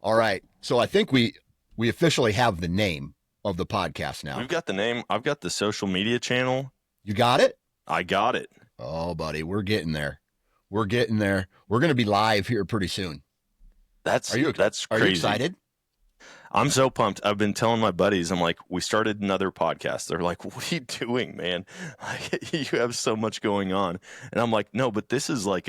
All right. So I think we officially have the name of the podcast now. We've got the name. I've got the social media channel. You got it? I got it. Oh, buddy, we're getting there. We're getting there. We're going to be live here pretty soon. That's crazy. Are you excited? I'm so pumped. I've been telling my buddies, I'm like, we started another podcast. They're like, what are you doing, man? Like, you have so much going on. And I'm like, no, but this is like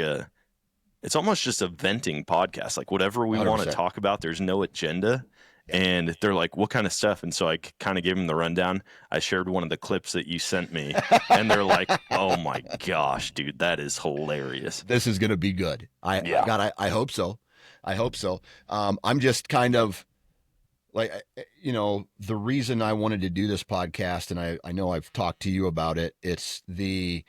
it's almost just a venting podcast. Like whatever we 100%. want to talk about, there's no agenda. And they're like, what kind of stuff? And so I kind of gave them the rundown. I shared one of the clips that you sent me. And they're like, oh my gosh, dude, that is hilarious. This is going to be good. I hope so. I hope so. I'm just kind of like, the reason I wanted to do this podcast, and I know I've talked to you about it. It's the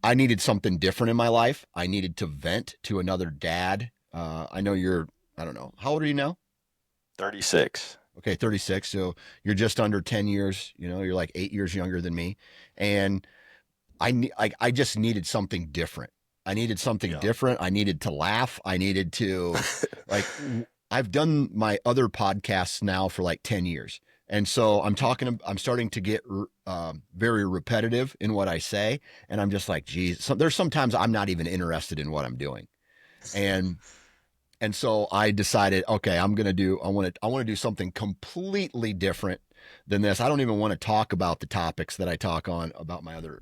I needed something different in my life. I needed to vent to another dad. I know I don't know. How old are you now? 36. Okay, 36. So you're just under 10 years. You're like 8 years younger than me. And I just needed something different. I needed something different. I needed to laugh. I needed to, I've done my other podcasts now for like 10 years. And so I'm starting to get very repetitive in what I say. And I'm just like, geez, there's sometimes I'm not even interested in what I'm doing. And so I decided, okay, I want to do something completely different than this. I don't even want to talk about the topics that I talk on about my other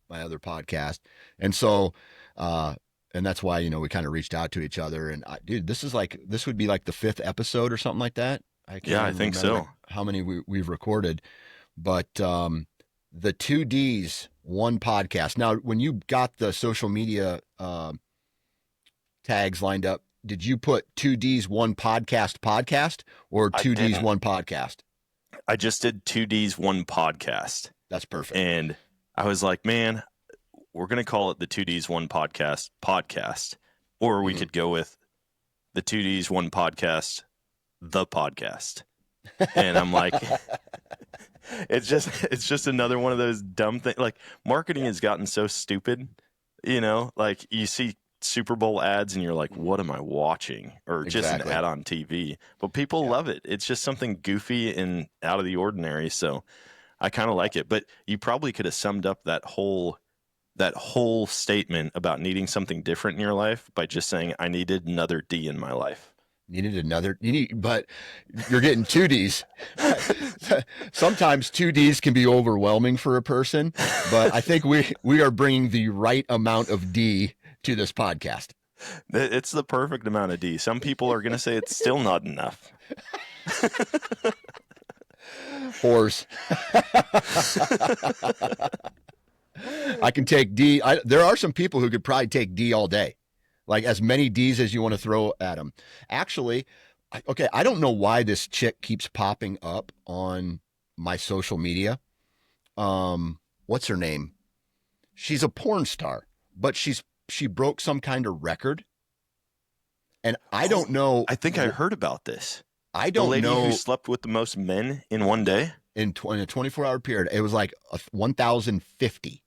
podcast. And so, and that's why, we kind of reached out to each other, and dude, this would be like the 5th episode or something like that. I think so. How many we've recorded, but, the 2Ds, one podcast. Now, when you got the social media, tags lined up, did you put 2Ds, one podcast or 2Ds, one podcast? I just did 2Ds, one podcast. That's perfect. And I was like, man, we're going to call it the 2Ds, one podcast, or we could go with the 2Ds, one podcast, the podcast. And I'm like, it's just another one of those dumb things. Like marketing has gotten so stupid, like you see Super Bowl ads and you're like, what am I watching? Or just an ad on TV. But people love it. It's just something goofy and out of the ordinary. So I kind of like it. But you probably could have summed up that whole statement about needing something different in your life by just saying, I needed another D in my life. But you're getting 2Ds. Sometimes 2Ds can be overwhelming for a person, but I think we are bringing the right amount of D to this podcast. It's the perfect amount of D. Some people are going to say it's still not enough. Horse. I can take D. There are some people who could probably take D all day. Like as many Ds as you want to throw at them. Actually, I don't know why this chick keeps popping up on my social media. What's her name? She's a porn star, but she broke some kind of record. And I don't know. I think I heard about this. I don't know. The lady who slept with the most men in one day? In a 24-hour period. It was like 1,050.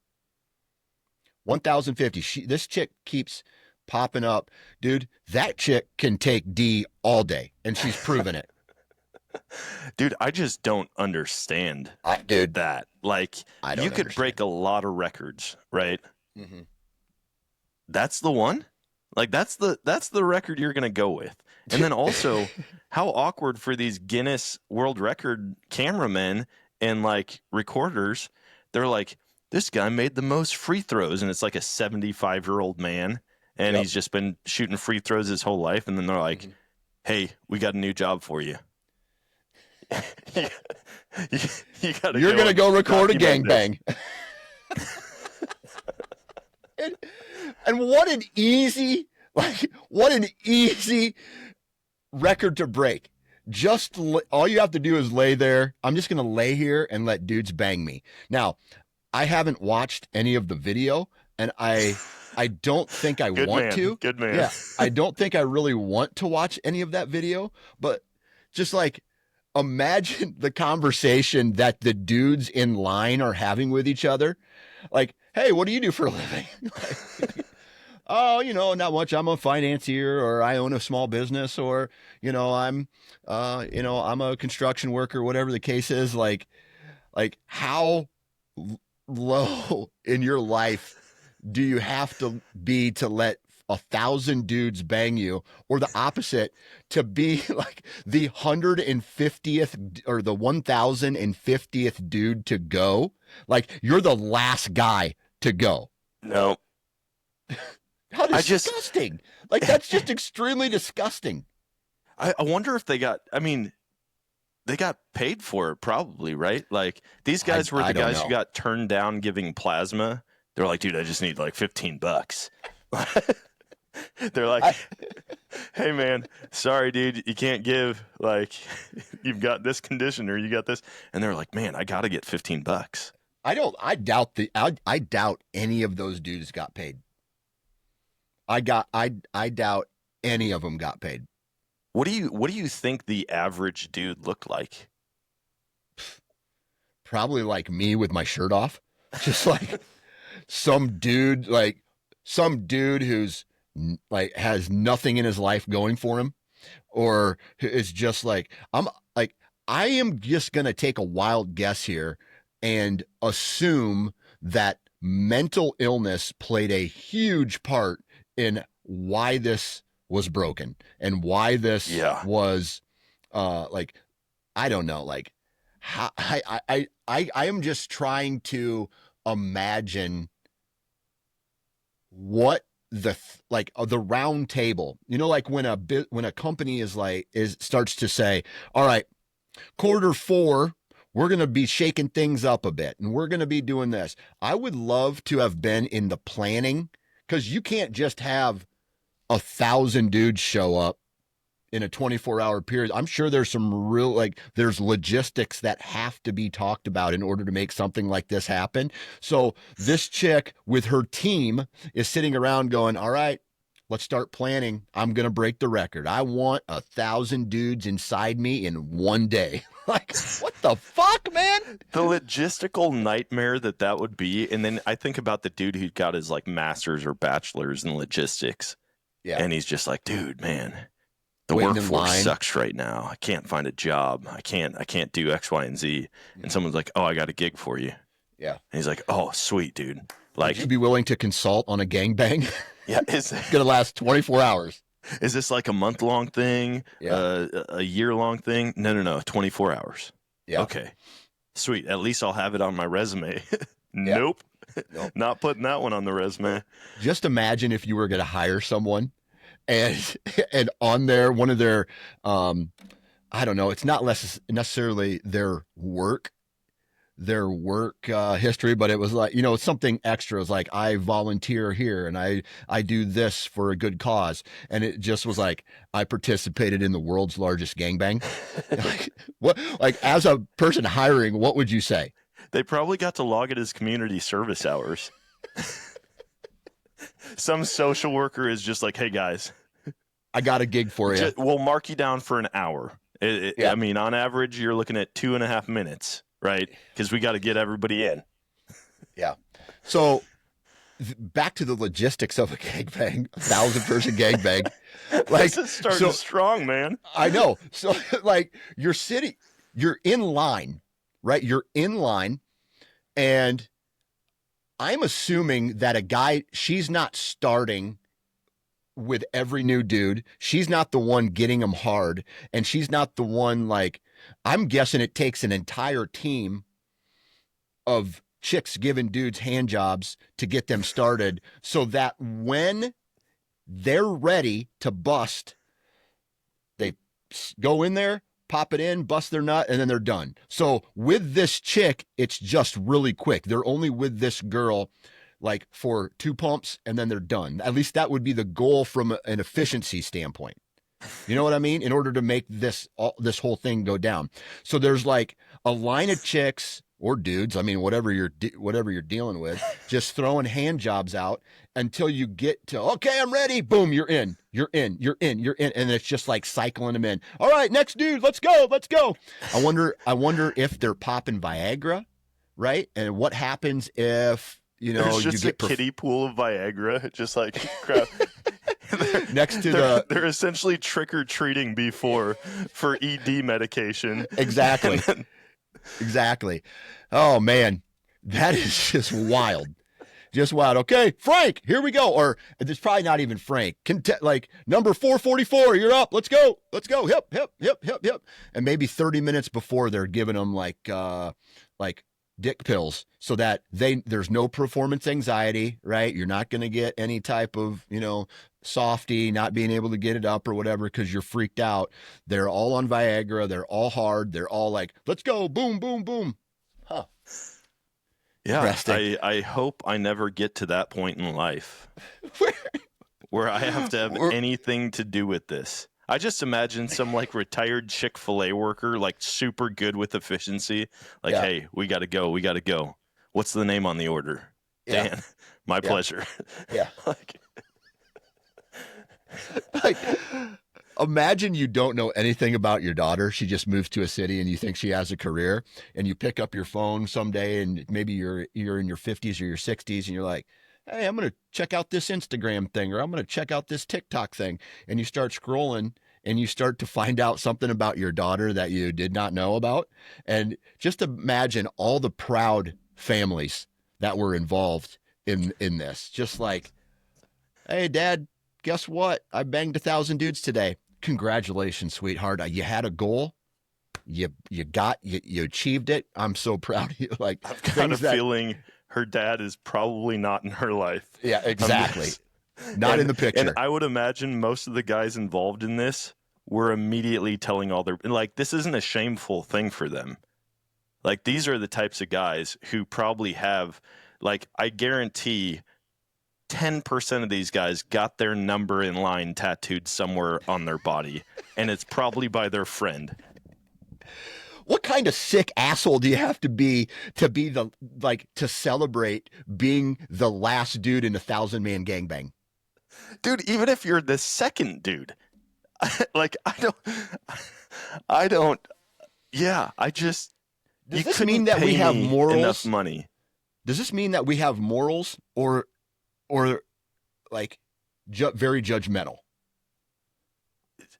1,050. This chick keeps popping up. Dude, that chick can take D all day, and she's proven it. Dude, I just don't understand that. Like, you could break a lot of records, right? Mm-hmm. That's the one? Like, that's the record you're going to go with. And then also, how awkward for these Guinness World Record cameramen and, like, recorders. They're like, this guy made the most free throws, and it's like a 75-year-old man. And he's just been shooting free throws his whole life. And then they're like, hey, we got a new job for you. You're going to go record a gangbang. and what an easy record to break. All you have to do is lay there. I'm just going to lay here and let dudes bang me. Now, I haven't watched any of the video, and I don't think I want to. Good man. Yeah, I don't think I really want to watch any of that video, but just like imagine the conversation that the dudes in line are having with each other. Like, hey, what do you do for a living? oh, not much. I'm a financier, or I own a small business, or, I'm a construction worker, whatever the case is. Like how low in your life do you have to be to let 1,000 dudes bang you, or the opposite, to be like the 150th or the 1,050th dude to go? Like you're the last guy to go. No, How I just, disgusting. Like that's just extremely disgusting. I wonder if they got, I mean, they got paid for it probably, right? Like these guys were I the don't guys who know. got turned down giving plasma. They're like, dude, I just need like $15. They're like, I, hey man, sorry dude, you can't give, like, you've got this condition or you got this. And they're like, man, I gotta get $15. I doubt any of those dudes got paid. I doubt any of them got paid. What do you think the average dude looked like? Probably like me with my shirt off. Just like some dude, who's like has nothing in his life going for him, or is just like, I am just going to take a wild guess here and assume that mental illness played a huge part in why this was broken and why this Yeah. was like, I don't know, like how I am just trying to imagine what the round table, like when a company starts to say, all right, Q4, we're going to be shaking things up a bit and we're going to be doing this. I would love to have been in the planning, because you can't just have 1,000 dudes show up in a 24-hour period. I'm sure there's some there's logistics that have to be talked about in order to make something like this happen. So this chick with her team is sitting around going, all right, let's start planning. I'm going to break the record. I want 1,000 dudes inside me in one day. Like, what the fuck, man? The logistical nightmare that would be. And then I think about the dude who got his like master's or bachelor's in logistics. Yeah. And he's just like, dude, man, the Waiting in workforce line. sucks right now. I can't find a job. I can't do X, Y, and Z. And someone's like, oh, I got a gig for you. Yeah. And he's like, oh, sweet, dude. Like, would you be willing to consult on a gangbang? yeah, It's going to last 24 hours. Is this like a month-long thing? Yeah. A year-long thing? No. 24 hours. Yeah. Okay. Sweet. At least I'll have it on my resume. Nope. Nope. Not putting that one on the resume. Just imagine if you were going to hire someone and on one of their, I don't know, it's not necessarily their work history, but it was like, it's something extra. It's like, I volunteer here and I do this for a good cause. And it just was like, I participated in the world's largest gangbang. As a person hiring, what would you say? They probably got to log it as community service hours. Some social worker is just like, hey guys, I got a gig for you. We'll mark you down for an hour. Yeah. I mean, on average, you're looking at 2.5 minutes, right? Because we got to get everybody in. Yeah. So back to the logistics of a gangbang, 1,000-person gangbang. Like, this is starting strong, man. I know. So like you're in line, right? You're in line, and I'm assuming that she's not starting with every new dude. She's not the one getting them hard, and she's not the one, like, I'm guessing it takes an entire team of chicks giving dudes hand jobs to get them started, so that when they're ready to bust, they go in there, pop it in, bust their nut, and then they're done. So with this chick, it's just really quick. They're only with this girl like for 2 pumps, and then they're done. At least that would be the goal from an efficiency standpoint. You know what I mean? In order to make this whole thing go down. So there's like a line of chicks or dudes, I mean, whatever you're dealing with, just throwing hand jobs out until you get to, okay, I'm ready. Boom, you're in. And it's just like cycling them in. All right, next dude, let's go. I wonder if they're popping Viagra, right? And what happens if you There's know, you just a get kiddie pool of Viagra, just like crap. next to They're essentially trick or treating for ED medication. And exactly. then, Exactly. Oh man, that is just wild. Just wild. Okay, Frank, here we go. Or it's probably not even Frank. Like number 444, you're up. Let's go. Let's go. Hip, hip, hip, hip, hip. And maybe 30 minutes before they're giving them like dick pills so that there's no performance anxiety, right? You're not going to get any type of, softy, not being able to get it up or whatever because you're freaked out. They're all on Viagra. They're all hard. They're all like, let's go. Boom, boom, boom. Huh. yeah, Interesting. I hope I never get to that point in life where I have to have anything to do with this. I just imagine some like retired Chick-fil-A worker, like super good with efficiency. Like, Yeah. hey, we got to go. We got to go. What's the name on the order? Yeah. Dan, my pleasure. Yeah. Like, Like, imagine you don't know anything about your daughter. She just moves to a city and you think she has a career, and you pick up your phone someday and maybe you're in your 50s or your 60s and you're like, hey, I'm going to check out this Instagram thing, or I'm going to check out this TikTok thing. And you start scrolling and you start to find out something about your daughter that you did not know about. And just imagine all the proud families that were involved in this. Just like, hey, Dad, guess what? I banged 1,000 dudes today. Congratulations, sweetheart. You had a goal. You achieved it. I'm so proud of you. Like, I've got a that, feeling her dad is probably not in her life. Yeah, exactly. Not in the picture. And I would imagine most of the guys involved in this were immediately telling all their, like, this isn't a shameful thing for them. Like, these are the types of guys who probably have, like, I guarantee 10% of these guys got their number in line tattooed somewhere on their body, and it's probably by their friend. What kind of sick asshole do you have to be to celebrate being the last dude in 1,000-man gangbang? Dude, even if you're the second dude, like, I don't, yeah, I just, Does you this couldn't mean that pay we have me morals? enough money. Does this mean that we have morals or like very judgmental?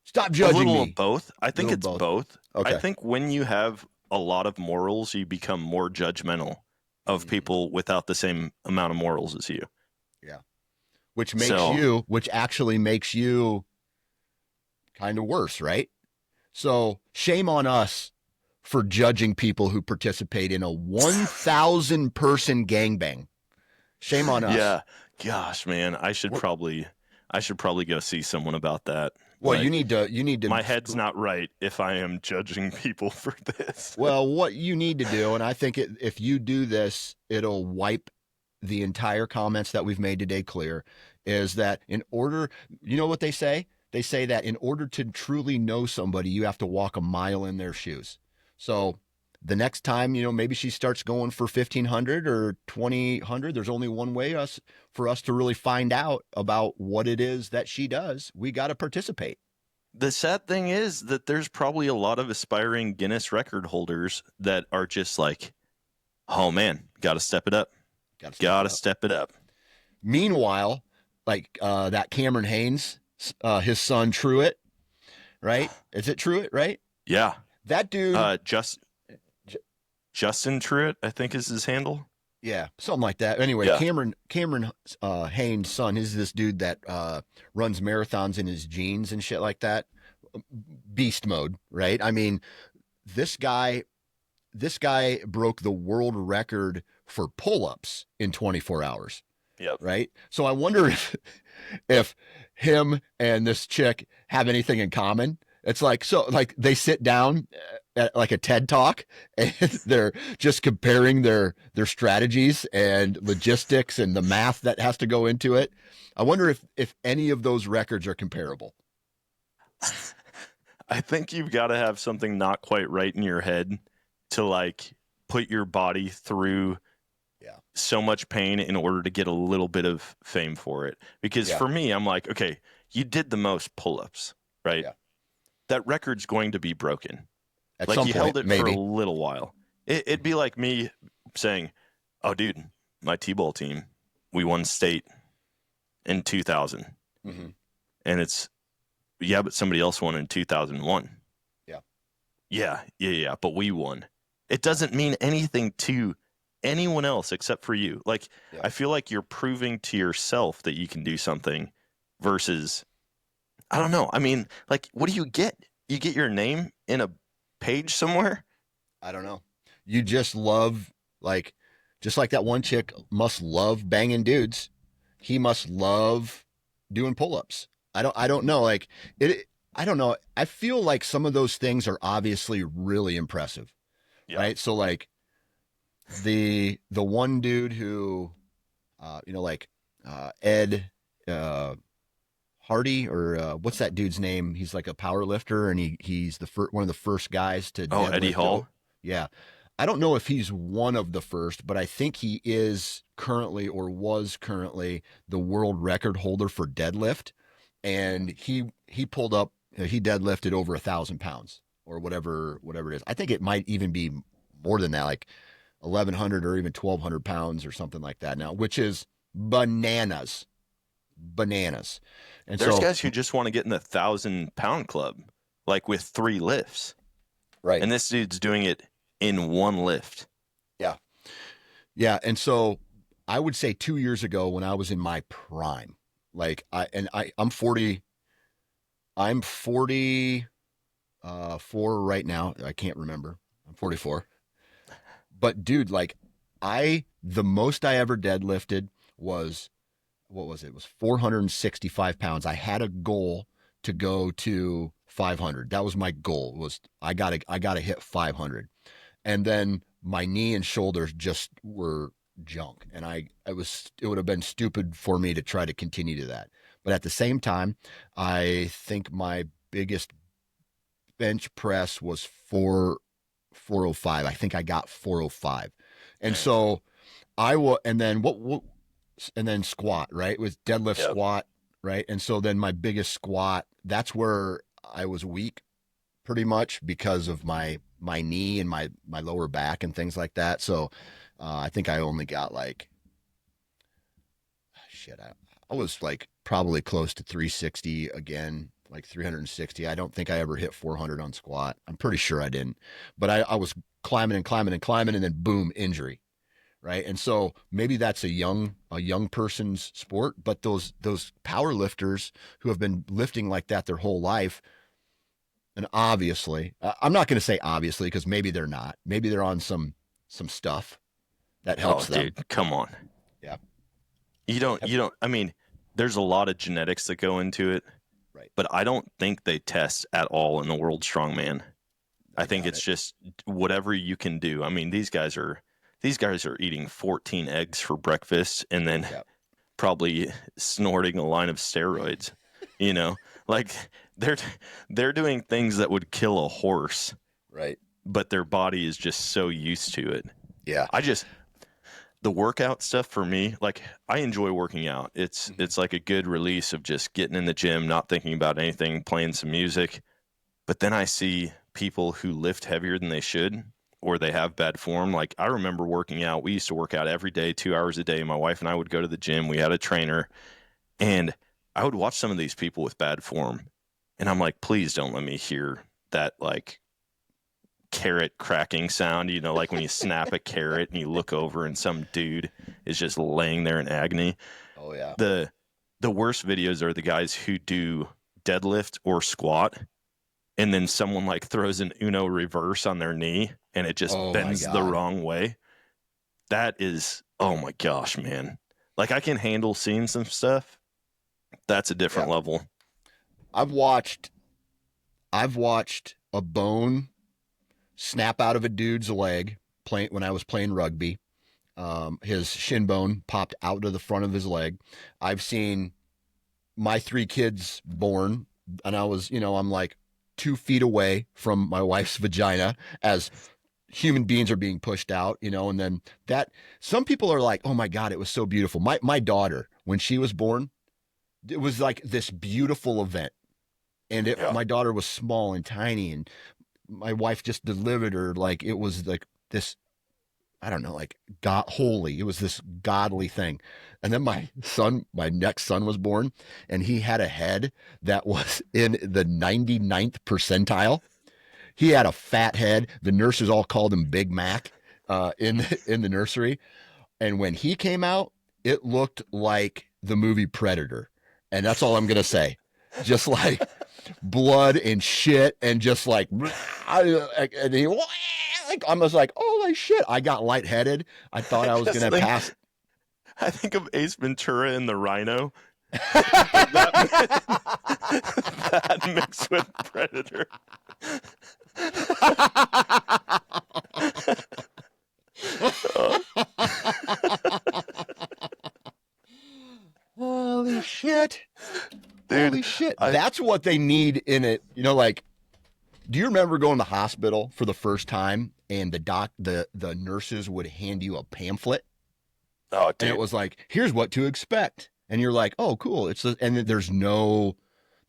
Stop judging me. A little me. of both. I think it's both. Okay. I think when you have a lot of morals, you become more judgmental of people without the same amount of morals as you. Yeah. Which actually makes you kind of worse, right? So shame on us for judging people who participate in a 1,000 person gangbang. Shame on us. Yeah. Gosh, man, I should probably go see someone about that. Well, like, you need to. My head's not right if I am judging people for this. Well, what you need to do, and I think if you do this, it'll wipe the entire comments that we've made today clear, is that in order, you know what they say? They say that in order to truly know somebody, you have to walk a mile in their shoes. So the next time, maybe she starts going for 1,500 or 2,000, there's only one way for us to really find out about what it is that she does. We got to participate. The sad thing is that there's probably a lot of aspiring Guinness record holders that are just like, oh man, got to step it up. Got to step it up. Meanwhile, like that Cameron Haynes, his son Truett, right? Is it Truett, right? Yeah. That dude. Justin Truett, I think is his handle. Yeah, something like that. Anyway, yeah. Cameron Haynes' son is this dude that runs marathons in his jeans and shit like that. Beast mode, right? I mean, this guy broke the world record for pull-ups in 24 hours. Yep. Right? So I wonder if him and this chick have anything in common. It's like they sit down at like a TED Talk and they're just comparing their strategies and logistics and the math that has to go into it. I wonder if any of those records are comparable. I think you've got to have something not quite right in your head to like put your body through so much pain in order to get a little bit of fame for it. Because for me, I'm like, okay, you did the most pull-ups, right? Yeah. That record's going to be broken. At like some you point, held it maybe. for a little while. It'd be like me saying, oh, dude, my T-ball team, we won state in 2000. Mm-hmm. And it's, yeah, but somebody else won in 2001. Yeah. Yeah. But we won. It doesn't mean anything to anyone else except for you. Like, Yeah. I feel like you're proving to yourself that you can do something versus, I don't know. I mean, like, what do you get? You get your name in a page somewhere? I don't know. You just love, like, just like that one chick must love banging dudes. He must love doing pull-ups. I don't know. Like I don't know. I feel like some of those things are obviously really impressive. Yeah. Right. So like the one dude who, like Ed Hardy, or what's that dude's name? He's like a power lifter, and he's one of the first guys to Oh, Eddie deadlift. Hall? Yeah. I don't know if he's one of the first, but I think he is currently, or was currently, the world record holder for deadlift. And he pulled up, he deadlifted over 1,000 pounds or whatever it is. I think it might even be more than that, like 1,100 or even 1,200 pounds or something like that now, which is bananas. And There's so, guys who just want to get in the 1,000-pound club, like with 3 lifts. right. And this dude's doing it in 1 lift. Yeah. Yeah. And so I would say 2 years ago, when I was in my prime, like I'm 40, I'm 44 right now. I can't remember. I'm 44. But dude, like the most I ever deadlifted was, what was it? It was 465 pounds. I had a goal to go to 500. That was my goal. Was I gotta hit 500. And then my knee and shoulders just were junk. And it would have been stupid for me to try to continue to that. But at the same time, I think my biggest bench press was 405. I think I got 405. And so I will, and then and then squat, right? With deadlift, Yep. squat, right? And so then my biggest squat, that's where I was weak pretty much because of my knee and my lower back and things like that. So I think I only got like, I was like probably close to 360 again, like 360. I don't think I ever hit 400 on squat. I'm pretty sure I didn't, but I was climbing and climbing and climbing, and then boom, injury. Right. And so maybe that's a young person's sport, but those power lifters who have been lifting like that their whole life, and obviously, I'm not going to say obviously, because maybe they're not. Maybe they're on some stuff that helps them. Dude, come on. Yeah. You don't, I mean, there's a lot of genetics that go into it, Right. but I don't think they test at all in the World Strongman. I think it's just whatever you can do. I mean, these guys are eating 14 eggs for breakfast and then probably snorting a line of steroids, like they're doing things that would kill a horse. Right. But their body is just so used to it. Yeah. The workout stuff for me, like I enjoy working out. It's like a good release of just getting in the gym, not thinking about anything, playing some music. But then I see people who lift heavier than they should, or they have bad form. Like I remember working out. We used to work out every day, 2 hours a day. My wife and I would go to the gym. We had a trainer, and I would watch some of these people with bad form, and I'm like, please don't let me hear that like carrot cracking sound, like when you snap a carrot and you look over and some dude is just laying there in agony. Oh yeah. The worst videos are the guys who do deadlift or squat, and then someone like throws an Uno reverse on their knee and it just bends the wrong way. That is, oh my gosh, man. Like I can handle seeing some stuff. That's a different level. I've watched a bone snap out of a dude's leg when I was playing rugby. His shin bone popped out of the front of his leg. I've seen my 3 kids born, and I was, I'm like 2 feet away from my wife's vagina as human beings are being pushed out, and then that some people are like, oh my God, it was so beautiful. My daughter, when she was born, it was like this beautiful event. And my daughter was small and tiny, and my wife just delivered her like it was like this I don't know, like God holy. It was this godly thing. And then my next son was born, and he had a head that was in the 99th percentile. He had a fat head. The nurses all called him Big Mac in the nursery. And when he came out, it looked like the movie Predator. And that's all I'm gonna say. Just like blood and shit, and just like, and he, like, I was like, holy shit! I got lightheaded. I thought I I was just gonna think pass. I think of Ace Ventura and the Rhino. that, that mixed with Predator. Uh, Holy shit! dude, Holy shit! I That's what they need in it. You know, like, do you remember going to the hospital for the first time, and the nurses would hand you a pamphlet, oh and it dude, was like, here's what to expect, and you're like, oh, cool. And there's no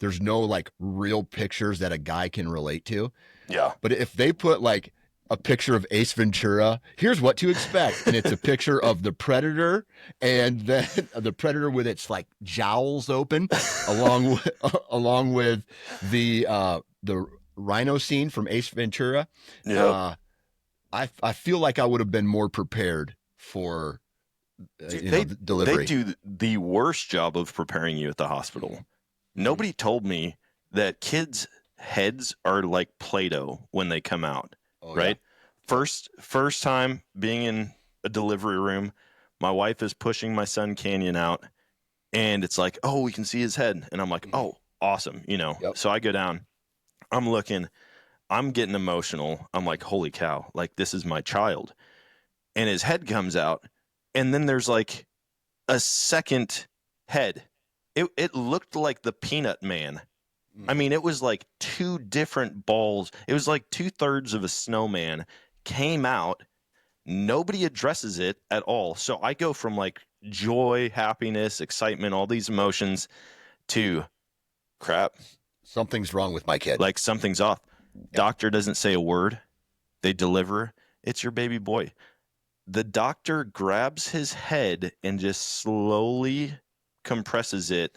like real pictures that a guy can relate to. yeah. But if they put like a picture of Ace Ventura, here's what to expect, and it's a picture of the Predator, and then the Predator with its like jowls open, along with the rhino scene from Ace Ventura. Yep. Uh, I feel like I would have been more prepared for Dude, the they delivery. do the worst job of preparing you at the hospital. Mm-hmm. Nobody told me that kids' heads are like Play-Doh when they come out, Oh yeah. right? First time being in a delivery room, my wife is pushing my son Canyon out, and it's like, oh, we can see his head, and I'm like, Mm-hmm. oh, awesome, Yep. So I go down, I'm looking, I'm getting emotional. I'm like, holy cow, like this is my child, and his head comes out, and then there's like a second head. It looked like the Peanut Man. I Mm-hmm. mean, it was like two different balls. It was like 2/3 of a snowman came out. Nobody addresses it at all. So I go from like joy, happiness, excitement, all these emotions to crap, Something's wrong with my kid. like something's off. Yep. Doctor doesn't say a word. They deliver. It's your baby boy. The doctor grabs his head and just slowly compresses it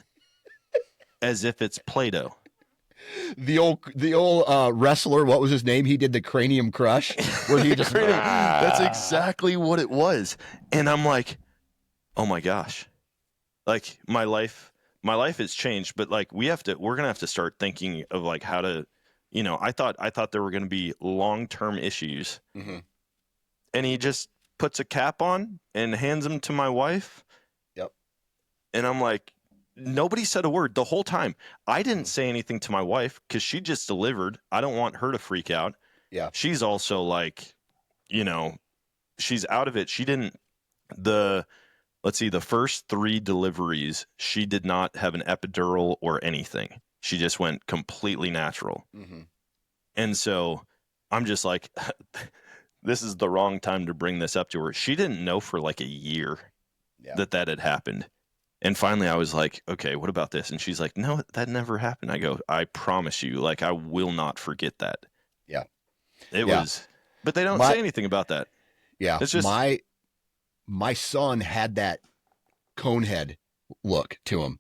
as if it's Play-Doh. The old wrestler, what was his name? He did the cranium crush, where he just That's exactly what it was. And I'm like, oh my gosh. Like my life has changed, but like we're gonna have to start thinking of like how to, I thought there were gonna be long-term issues. Mm-hmm. And he just puts a cap on and hands them to my wife. Yep. And I'm like, nobody said a word the whole time. I didn't say anything to my wife because she just delivered. I don't want her to freak out. Yeah. She's also like, you know, she's out of it. She didn't, the, let's see, the first 3 deliveries, she did not have an epidural or anything. She just went completely natural. Mm-hmm. And so I'm just like, this is the wrong time to bring this up to her. She didn't know for like a year Yeah. that had happened. And finally I was like, okay, what about this? And she's like, no, that never happened. I go, I promise you, like, I will not forget that. Yeah. It Yeah. was, but they don't My say anything about that. yeah. It's just, My son had that cone head look to him.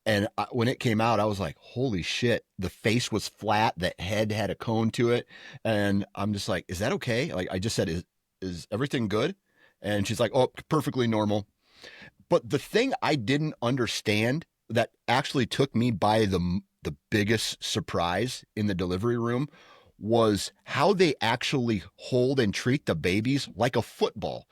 And when it came out, I was like, holy shit. The face was flat. The head had a cone to it. And I'm just like, is that okay? Like, I just said, is everything good? And she's like, oh, perfectly normal. But the thing I didn't understand that actually took me by the biggest surprise in the delivery room was how they actually hold and treat the babies like a football.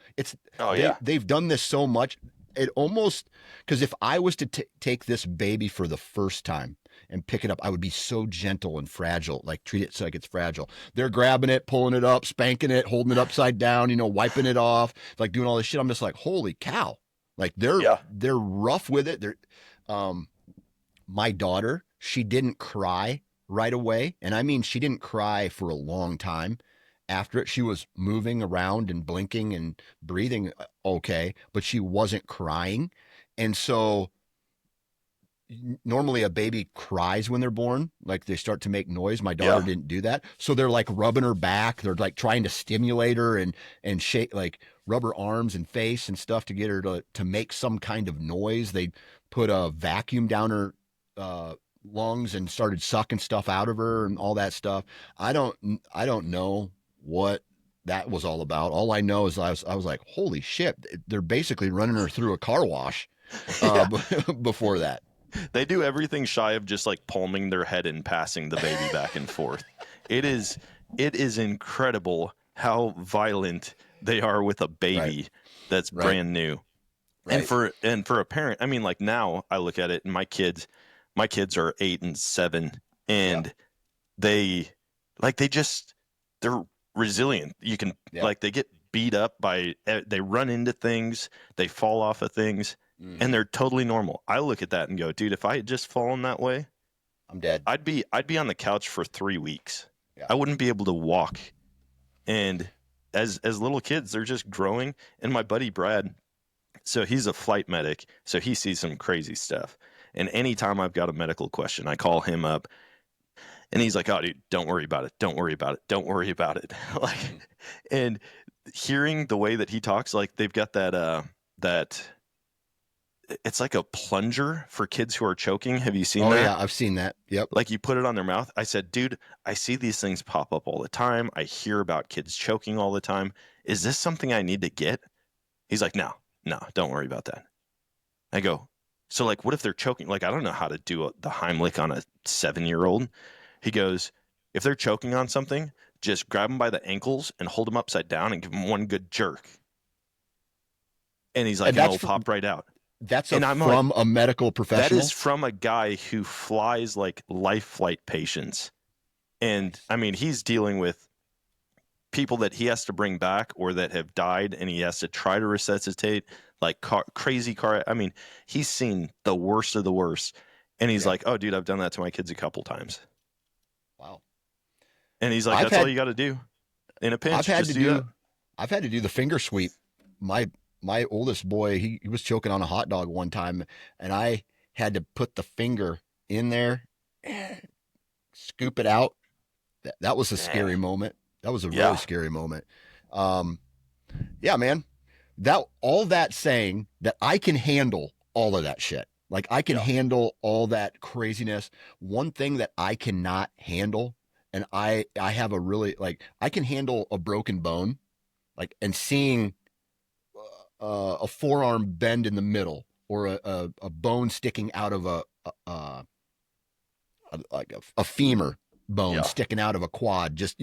oh yeah. They've done this so much. It almost, because if I was to take this baby for the first time and pick it up, I would be so gentle and fragile, like treat it like it's fragile. They're grabbing it, pulling it up, spanking it, holding it upside down, wiping it off, like doing all this shit. I'm just like, holy cow. Like Yeah. they're rough with it. My daughter, she didn't cry right away. And I mean, she didn't cry for a long time after it. She was moving around and blinking and breathing okay, but she wasn't crying. And so normally a baby cries when they're born, like they start to make noise. My daughter Yeah. didn't do that. So they're like rubbing her back. They're like trying to stimulate her and shake, like rub her arms and face and stuff to get her to make some kind of noise. They put a vacuum down her uh, lungs and started sucking stuff out of her and all that stuff. I don't know what that was all about. All I know is I was like, holy shit, they're basically running her through a car wash Yeah. before that. They do everything shy of just like palming their head and passing the baby back and forth. It is incredible how violent they are with a baby Right. that's Right. brand new. Right. And for a parent, I mean, like now I look at it and my kids are 8 and 7 and they they're resilient. You can like they get beat up by they run into things, they fall off of things, and they're totally normal. I look at that and go, dude, if I had just fallen that way, I'm dead. I'd be on the couch for 3 weeks. Yeah. I wouldn't be able to walk. And as little kids, they're just growing. And my buddy Brad, so he's a flight medic, so he sees some crazy stuff. And anytime I've got a medical question, I call him up and he's like, "Oh, dude, don't worry about it. Don't worry about it. Don't worry about it." Like, and hearing the way that he talks, like they've got that it's like a plunger for kids who are choking. Have you seen that? Oh yeah, I've seen that. Yep. Like you put it on their mouth. I said, dude, I see these things pop up all the time. I hear about kids choking all the time. Is this something I need to get? He's like, no, don't worry about that. I go, so like, what if they're choking? Like, I don't know how to do the Heimlich on a 7-year-old. He goes, if they're choking on something, just grab them by the ankles and hold them upside down and give them one good jerk. And he's like, and it'll pop right out. That's from a medical professional? That is from a guy who flies like life flight patients. And I mean, he's dealing with people that he has to bring back or that have died and he has to try to resuscitate, like crazy car. I mean, he's seen the worst of the worst. And he's like, oh, dude, I've done that to my kids a couple times. Wow. And he's like, that's all you got to do in a pinch. I've had to do the finger sweep. My oldest boy, he was choking on a hot dog one time, and I had to put the finger in there, scoop it out. That was a scary moment. That was a really scary moment. Yeah, man. All that saying that I can handle all of that shit. Like I can handle all that craziness. One thing that I cannot handle, and I have a really I can handle a broken bone, and seeing a forearm bend in the middle or a bone sticking out of a femur bone sticking out of a quad, just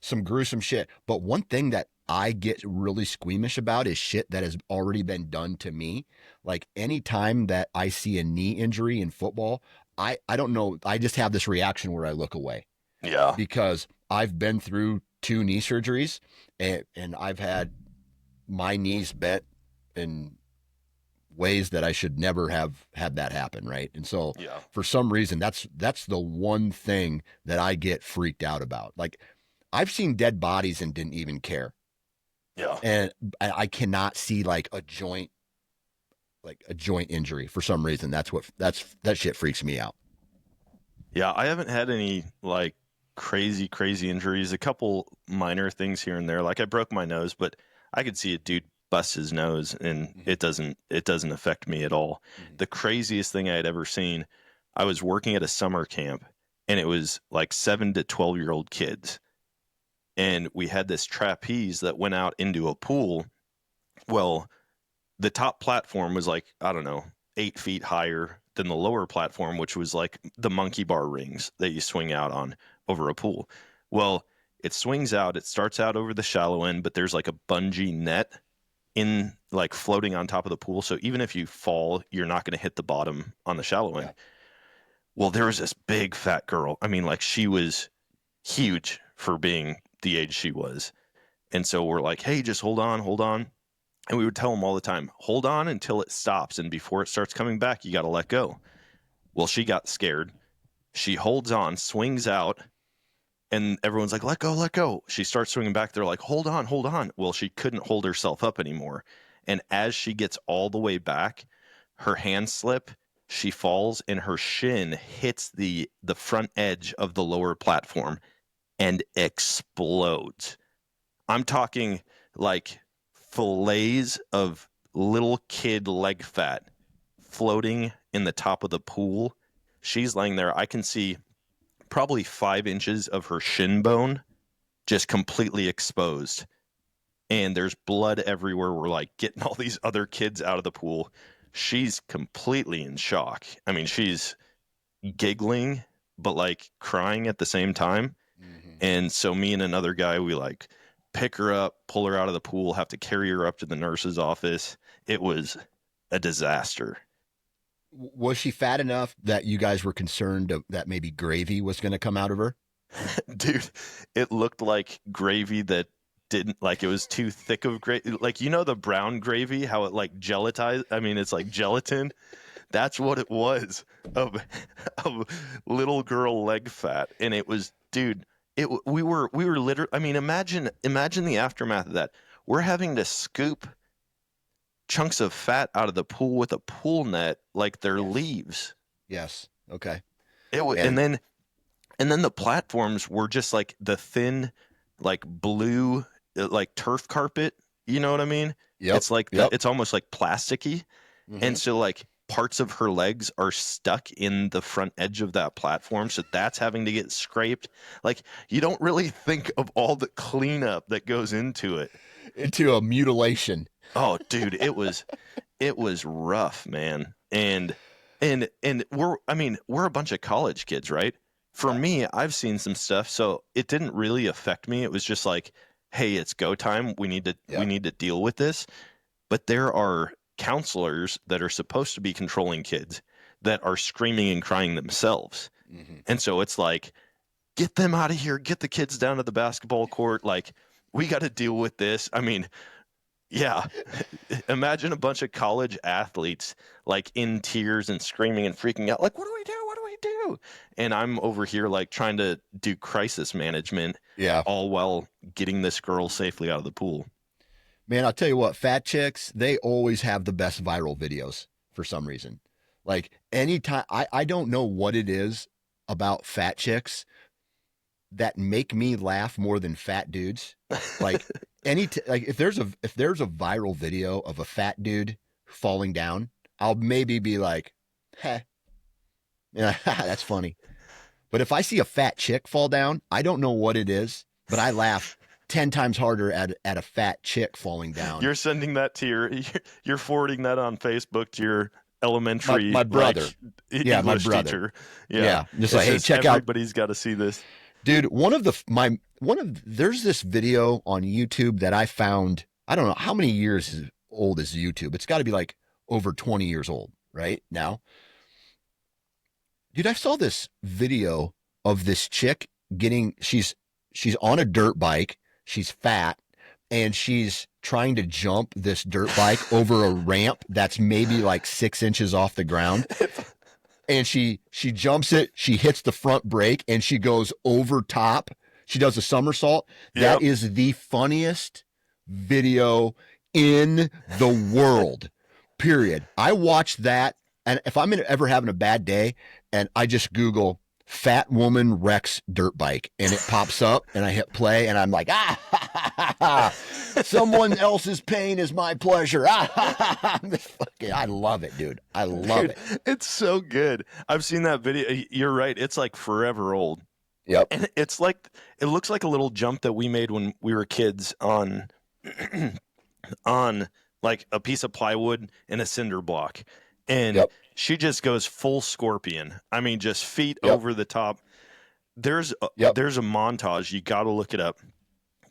some gruesome shit. But one thing that I get really squeamish about is shit that has already been done to me. Like anytime that I see a knee injury in football, I don't know, I just have this reaction where I look away. Yeah. Because I've been through 2 knee surgeries and I've had my knees bent in ways that I should never have had that happen, right? And so for some reason, that's the one thing that I get freaked out about. Like I've seen dead bodies and didn't even care. Yeah. And I cannot see a joint injury for some reason. That shit freaks me out. Yeah, I haven't had any crazy injuries. A couple minor things here and there. Like I broke my nose, but I could see a dude bust his nose and it doesn't affect me at all. The craziest thing I had ever seen, I was working at a summer camp and it was 7 to 12-year-old kids. And we had this trapeze that went out into a pool. Well, the top platform was I don't know, 8 feet higher than the lower platform, which was the monkey bar rings that you swing out on over a pool. Well, it swings out, it starts out over the shallow end, but there's a bungee net in floating on top of the pool. So even if you fall, you're not going to hit the bottom on the shallow end. Well, there was this big fat girl. I mean, she was huge for being the age she was. And so we're like, hey, just hold on. And we would tell them all the time, hold on until it stops. And before it starts coming back, you got to let go. Well, she got scared. She holds on, swings out, and everyone's like, let go. She starts swinging back. They're like, hold on. Well, she couldn't hold herself up anymore. And as she gets all the way back, her hands slip she falls and her shin hits the front edge of the lower platform and explodes. I'm talking like fillets of little kid leg fat floating in the top of the pool. She's laying there. I can see probably 5 inches of her shin bone just completely exposed. And there's blood everywhere. We're like getting all these other kids out of the pool. She's completely in shock. I mean, she's giggling, but like crying at the same time. Mm-hmm. And so me and another guy, we like pick her up, pull her out of the pool, have to carry her up to the nurse's office. It was a disaster. Was she fat enough that you guys were concerned that maybe gravy was going to come out of her? Dude, it looked like gravy that didn't like it was too thick of gravy. Like, you know, the brown gravy, how it like gelatized. I mean, it's like gelatin. That's what it was of little girl leg fat. And it was, dude, we were literally, I mean, imagine the aftermath of that. We're having to scoop chunks of fat out of the pool with a pool net like they're leaves. Yes. Okay. It was, and then the platforms were just like the thin, like blue, like turf carpet. You know what I mean? Yep. It's like Yep. it's almost like plasticky, Mhm. and so like parts of her legs are stuck in the front edge of that platform, so that's having to get scraped. Like, you don't really think of all the cleanup that goes into it. Into a mutilation. Oh, dude, it was rough, man. And we're a bunch of college kids, right? For Yeah. me, I've seen some stuff, so it didn't really affect me. It was just like, hey, it's go time. We need to deal with this. But there are counselors that are supposed to be controlling kids that are screaming and crying themselves. Mhm. And so it's like, get them out of here, get the kids down to the basketball court. Like, we got to deal with this. I mean, yeah. Imagine a bunch of college athletes like in tears and screaming and freaking out, like, what do we do? What do we do? And I'm over here like trying to do crisis management, Yeah. all while getting this girl safely out of the pool. Man, I'll tell you what, fat chicks, they always have the best viral videos for some reason. Like anytime, I don't know what it is about fat chicks that make me laugh more than fat dudes. Like like if there's a viral video of a fat dude falling down, I'll maybe be like, heh, yeah, that's funny. But if I see a fat chick fall down, I don't know what it is, but I laugh 10 times harder at a fat chick falling down. You're sending that to you're forwarding that on Facebook to your elementary my brother. like, Yeah, English my brother. teacher. Yeah. Just like, hey, check out. Everybody's got to see this. Dude, there's this video on YouTube that I found, I don't know how many years old is YouTube. It's got to be like over 20 years old right now. Dude, I saw this video of this chick she's on a dirt bike. She's fat and she's trying to jump this dirt bike over a ramp that's maybe like 6 inches off the ground. And she jumps it, she hits the front brake, and she goes over top. She does a somersault. Yep. That is the funniest video in the world, period. I watched that, and if I'm ever having a bad day, and I just Google fat woman wrecks dirt bike, and it pops up, and I hit play, and I'm like, someone else's pain is my pleasure. I love it, dude. I love it. It's so good. I've seen that video. You're right. It's like forever old. Yep. And it's like, it looks like a little jump that we made when we were kids on like a piece of plywood and a cinder block. And she just goes full scorpion. I mean, just feet over the top. There's a montage. You got to look it up.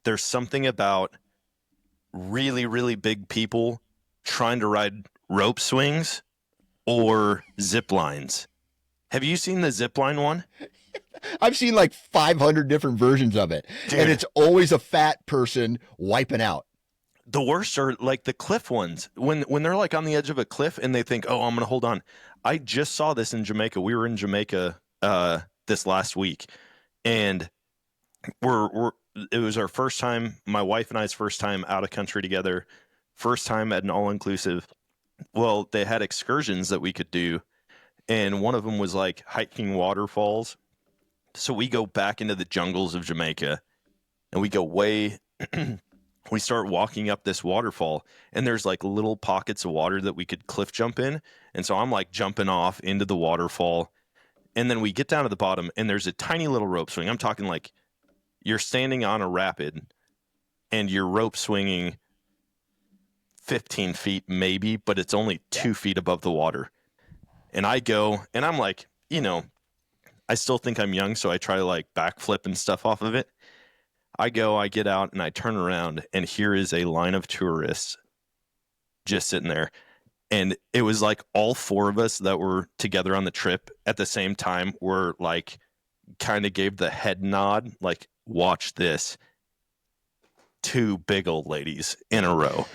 There's something about really, really big people trying to ride rope swings or zip lines. Have you seen the zip line one? I've seen like 500 different versions of it. Dude. And it's always a fat person wiping out. The worst are like the cliff ones. When they're like on the edge of a cliff and they think, oh, I'm going to hold on. I just saw this in Jamaica. We were in Jamaica this last week. And it was our first time, my wife and I's first time out of country together. First time at an all-inclusive. Well, they had excursions that we could do. and one of them was like hiking waterfalls. So we go back into the jungles of Jamaica, and we go way. We start walking up this waterfall, and there's like little pockets of water that we could cliff jump in. And so I'm like jumping off into the waterfall, and then we get down to the bottom, and there's a tiny little rope swing. I'm talking like you're standing on a rapid, and you're rope swinging 15 feet maybe, but it's only 2 feet above the water. And I go, and I'm like, I still think I'm young, so I try to like backflip and stuff off of it. I get out, and I turn around, and here is a line of tourists just sitting there. And it was like all four of us that were together on the trip at the same time were like, kind of gave the head nod, like, watch this. 2 big old ladies in a row.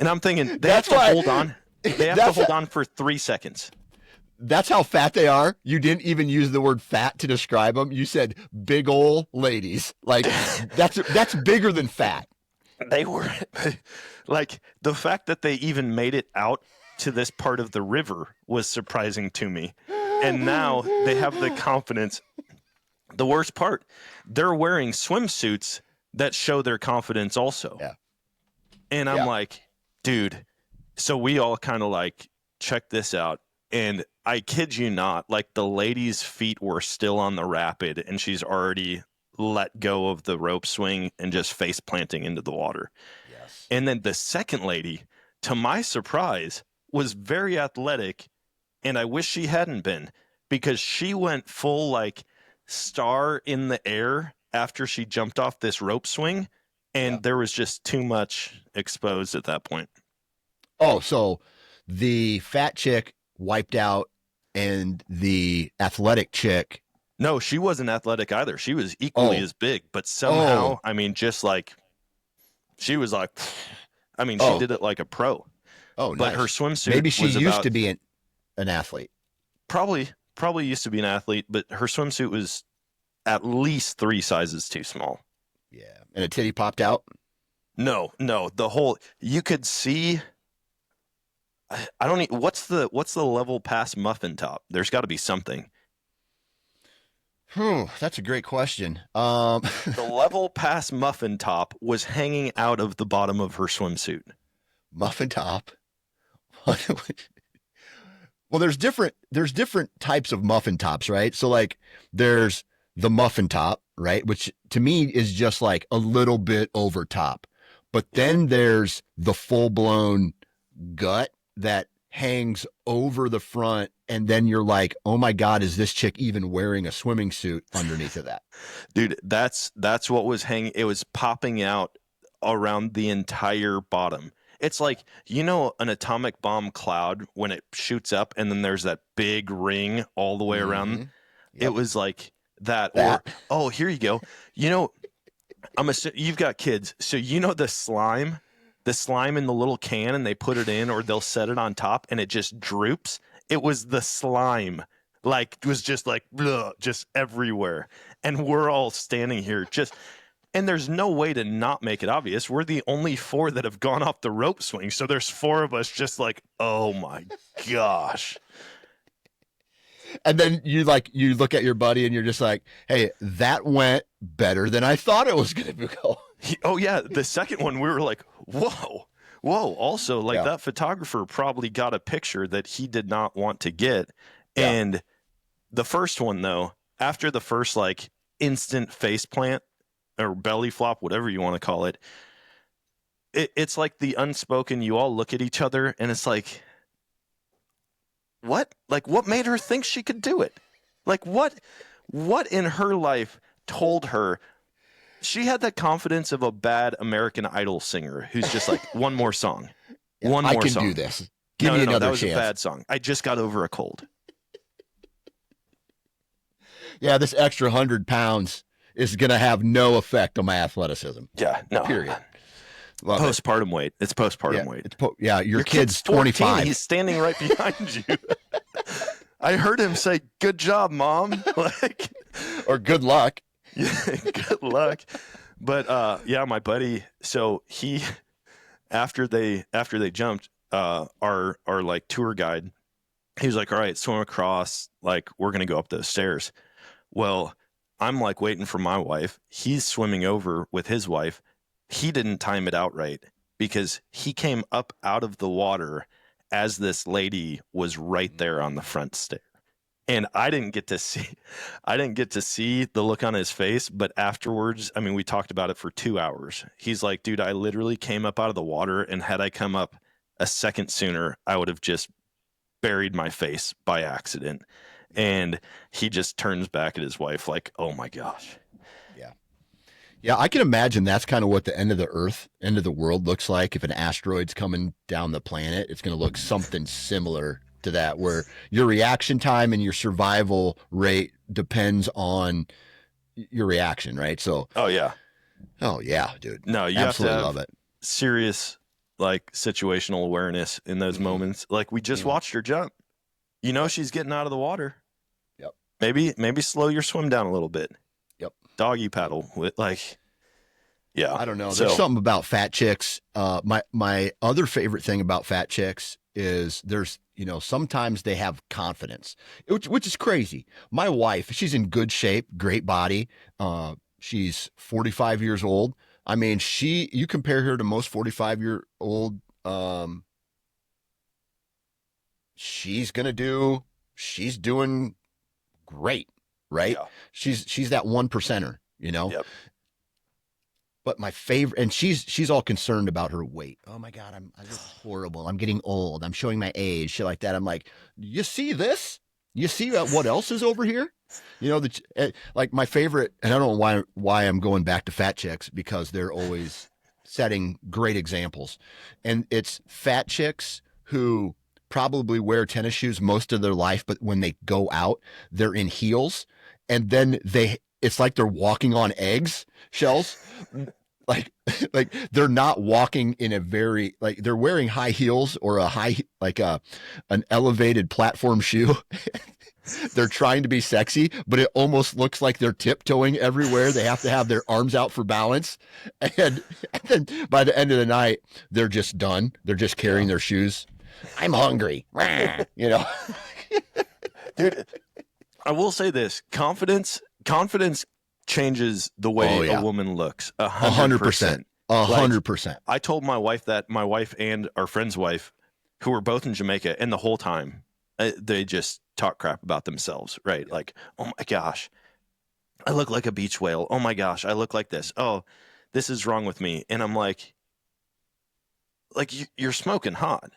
And I'm thinking, they have to hold on. They have to hold on for 3 seconds. That's how fat they are. You didn't even use the word fat to describe them. You said big ol' ladies. Like, that's bigger than fat. They were like, the fact that they even made it out to this part of the river was surprising to me. And now they have the confidence. The worst part, they're wearing swimsuits that show their confidence also. Yeah. And I'm like, dude, so we all kind of like, check this out. And I kid you not, like the lady's feet were still on the rapid, and she's already let go of the rope swing and just face planting into the water. Yes. And then the second lady, to my surprise, was very athletic, and I wish she hadn't been, because she went full like star in the air after she jumped off this rope swing, and there was just too much exposed at that point. Oh, so the fat chick wiped out, and the athletic chick. No, she wasn't athletic either. She was equally as big, but somehow, I mean, just like, she was like, I mean, she did it like a pro. Oh, but nice. her swimsuit. Maybe she used to be an athlete. Probably used to be an athlete, but her swimsuit was at least 3 sizes too small. Yeah, and a titty popped out. No, the whole, you could see. I don't need, what's the level past muffin top? There's got to be something. That's a great question. The level past muffin top was hanging out of the bottom of her swimsuit. Muffin top. Well, there's different types of muffin tops, right? So like there's the muffin top, right? Which to me is just like a little bit over top. But then there's the full blown gut that hangs over the front, and then you're like, oh my God, is this chick even wearing a swimming suit underneath of that? Dude, that's what was hanging. It was popping out around the entire bottom. It's like, an atomic bomb cloud when it shoots up and then there's that big ring all the way around. Yep. It was like that. Or, here you go. You've got kids, so the slime in the little can, and they put it in, or they'll set it on top and it just droops. It was the slime, like, it was just like, bleh, just everywhere. And we're all standing here and there's no way to not make it obvious. We're the only 4 that have gone off the rope swing. So there's 4 of us just like, oh my gosh. And then you look at your buddy and you're just like, hey, that went better than I thought it was going to go. Oh yeah. The second one, we were like, whoa. Also, like, that photographer probably got a picture that he did not want to get. Yeah. And the first one, though, after the first like instant face plant or belly flop, whatever you want to call it, it's like the unspoken, you all look at each other and it's like, what? Like, what made her think she could do it? Like, what in her life told her? She had the confidence of a bad American Idol singer who's just like, one more song. One more song. I can do this. Give me another that was chance. A bad song. I just got over a cold. Yeah, this extra 100 pounds is going to have no effect on my athleticism. Yeah, no. Period. Postpartum weight. It's postpartum weight. Your kid's 25. He's standing right behind you. I heard him say, "Good job, Mom." Like, or good luck. Yeah, good luck. But my buddy, so he after they jumped, our like tour guide He was like, all right, swim across. Like, we're going to go up those stairs. Well, I'm like waiting for my wife. He's swimming over with his wife. He didn't time it out right because he came up out of the water as this lady was right there on the front stair. And I didn't get to see the look on his face, but afterwards, I mean, we talked about it for 2 hours. He's like, dude, I literally came up out of the water, and had I come up a second sooner, I would have just buried my face by accident. And he just turns back at his wife like, oh my gosh. Yeah. Yeah, I can imagine that's kind of what the end of the earth, end of the world looks like. If an asteroid's coming down the planet, it's going to look something similar to that, where your reaction time and your survival rate depends on your reaction, right? So, Oh yeah. oh yeah, dude. No, you Absolutely have to love have it. serious like situational awareness in those moments. Like we just watched her jump. You know she's getting out of the water. Yep. Maybe slow your swim down a little bit. Yep. Doggy paddle with like, yeah. I don't know. So, There's something about fat chicks. My other favorite thing about fat chicks is there's, sometimes they have confidence, which is crazy. My wife, she's in good shape, great body. She's 45 years old. I mean, you compare her to most 45-year-old, she's doing great, right? yeah. She's that one percenter, Yep. But my favorite, and she's all concerned about her weight. Oh my God, I look horrible. I'm getting old. I'm showing my age, shit like that. I'm like, you see this? You see what else is over here? Like my favorite, and I don't know why I'm going back to fat chicks, because they're always setting great examples. And it's fat chicks who probably wear tennis shoes most of their life, but when they go out, they're in heels, and then it's like they're walking on eggs shells. Like they're not walking in a very, like, they're wearing high heels or an elevated platform shoe. They're trying to be sexy, but it almost looks like they're tiptoeing everywhere. They have to have their arms out for balance. And then by the end of the night, they're just done. They're just carrying their shoes. I'm hungry. Dude, I will say this, confidence changes the way a woman looks. 100%. 100%. I told my wife that, my wife and our friend's wife, who were both in Jamaica, and the whole time they just talk crap about themselves, right? Yeah. Like, oh my gosh, I look like a beach whale. Oh my gosh, I look like this. Oh, this is wrong with me. And I'm like you're smoking hot.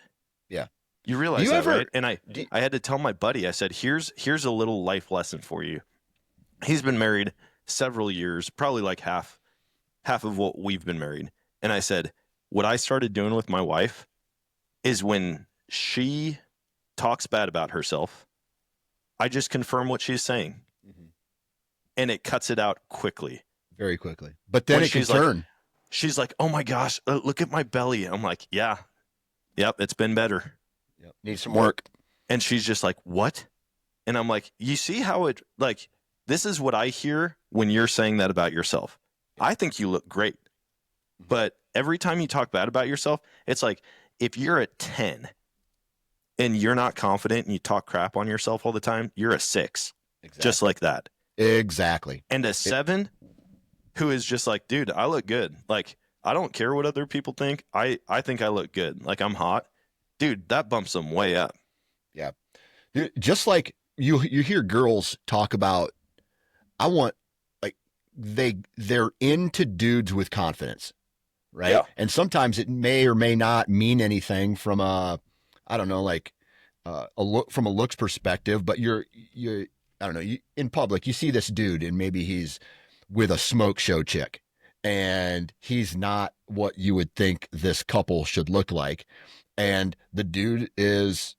Yeah. You realize that, right? And I had to tell my buddy, I said, here's a little life lesson for you. He's been married several years, probably like half of what we've been married. And I said, what I started doing with my wife is when she talks bad about herself, I just confirm what she's saying. Mm-hmm. And it cuts it out quickly. Very quickly. But then it can turn. She's like, oh my gosh, look at my belly. I'm like, yeah. Yep, it's been better. Yep. Needs some work. And she's just like, what? And I'm like, you see how it, like, this is what I hear when you're saying that about yourself. I think you look great. But every time you talk bad about yourself, it's like, if you're a 10 and you're not confident and you talk crap on yourself all the time, you're a 6. Exactly. Just like that. Exactly. And a 7 who is just like, dude, I look good. Like, I don't care what other people think. I think I look good. Like, I'm hot. Dude, that bumps them way up. Yeah. Just like you hear girls talk about, I want, like, they're into dudes with confidence, right? Yeah. And sometimes it may or may not mean anything from I don't know, like from a looks perspective, but you're I don't know, in public, you see this dude and maybe he's with a smoke show chick and he's not what you would think this couple should look like. And the dude is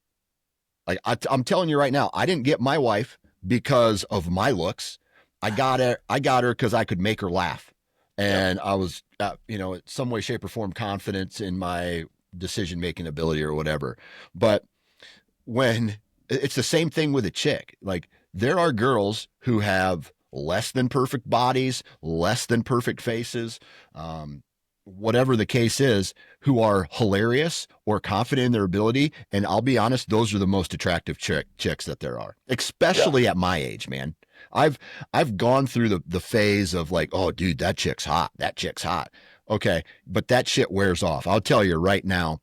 like, I'm telling you right now, I didn't get my wife because of my looks. I got her because I could make her laugh. And I was, in some way, shape, or form confident in my decision-making ability or whatever. But when it's the same thing with a chick, like there are girls who have less than perfect bodies, less than perfect faces, whatever the case is, who are hilarious or confident in their ability. And I'll be honest, those are the most attractive chicks that there are, Yeah. especially at my age, man. I've I've gone through the phase of like, oh, dude, that chick's hot. That chick's hot. Okay, but that shit wears off. I'll tell you right now,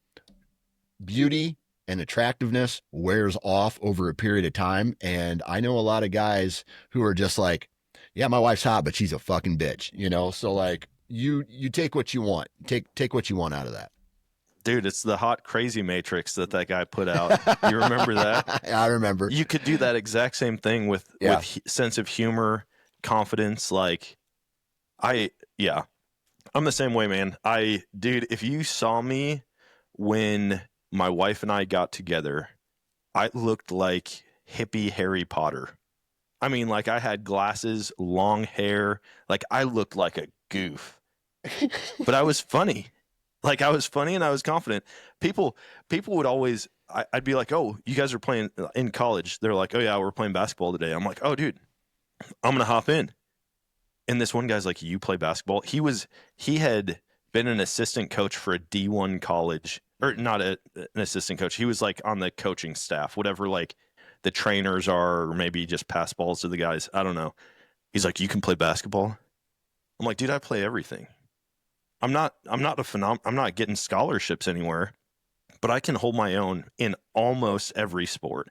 beauty and attractiveness wears off over a period of time. And I know a lot of guys who are just like, yeah, my wife's hot, but she's a fucking bitch, you know? So like you take what you want. Take what you want out of that. Dude, it's the hot crazy matrix that guy put out. You remember that? I remember. You could do that exact same thing with Yeah. sense of humor, confidence. Like yeah, I'm the same way, man. Dude, if you saw me when my wife and I got together, I looked like hippie Harry Potter. I mean, like I had glasses, long hair, like I looked like a goof. But I was funny. Like I was funny and I was confident. People would always I'd be like, "Oh, you guys are playing in college." They're like, "Oh yeah, we're playing basketball today." I'm like, "Oh, dude, I'm going to hop in." And this one guy's like, "You play basketball?" He had been an assistant coach for a D1 college, or not an assistant coach. He was like on the coaching staff, whatever like the trainers are, or maybe just pass balls to the guys. I don't know. He's like, "You can play basketball?" I'm like, "Dude, I play everything. I'm not I'm not getting scholarships anywhere, but I can hold my own in almost every sport."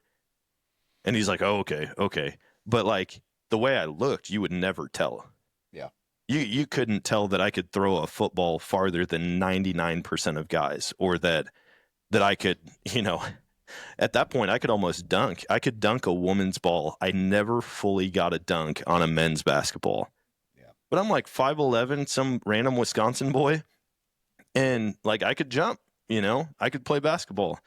And he's like, "Oh, okay, okay." But like the way I looked, you would never tell. Yeah. You couldn't tell that I could throw a football farther than 99% of guys, or that I could, at that point I could almost dunk. I could dunk a woman's ball. I never fully got a dunk on a men's basketball. Yeah. But I'm like 5'11", some random Wisconsin boy, and like I could jump, I could play basketball.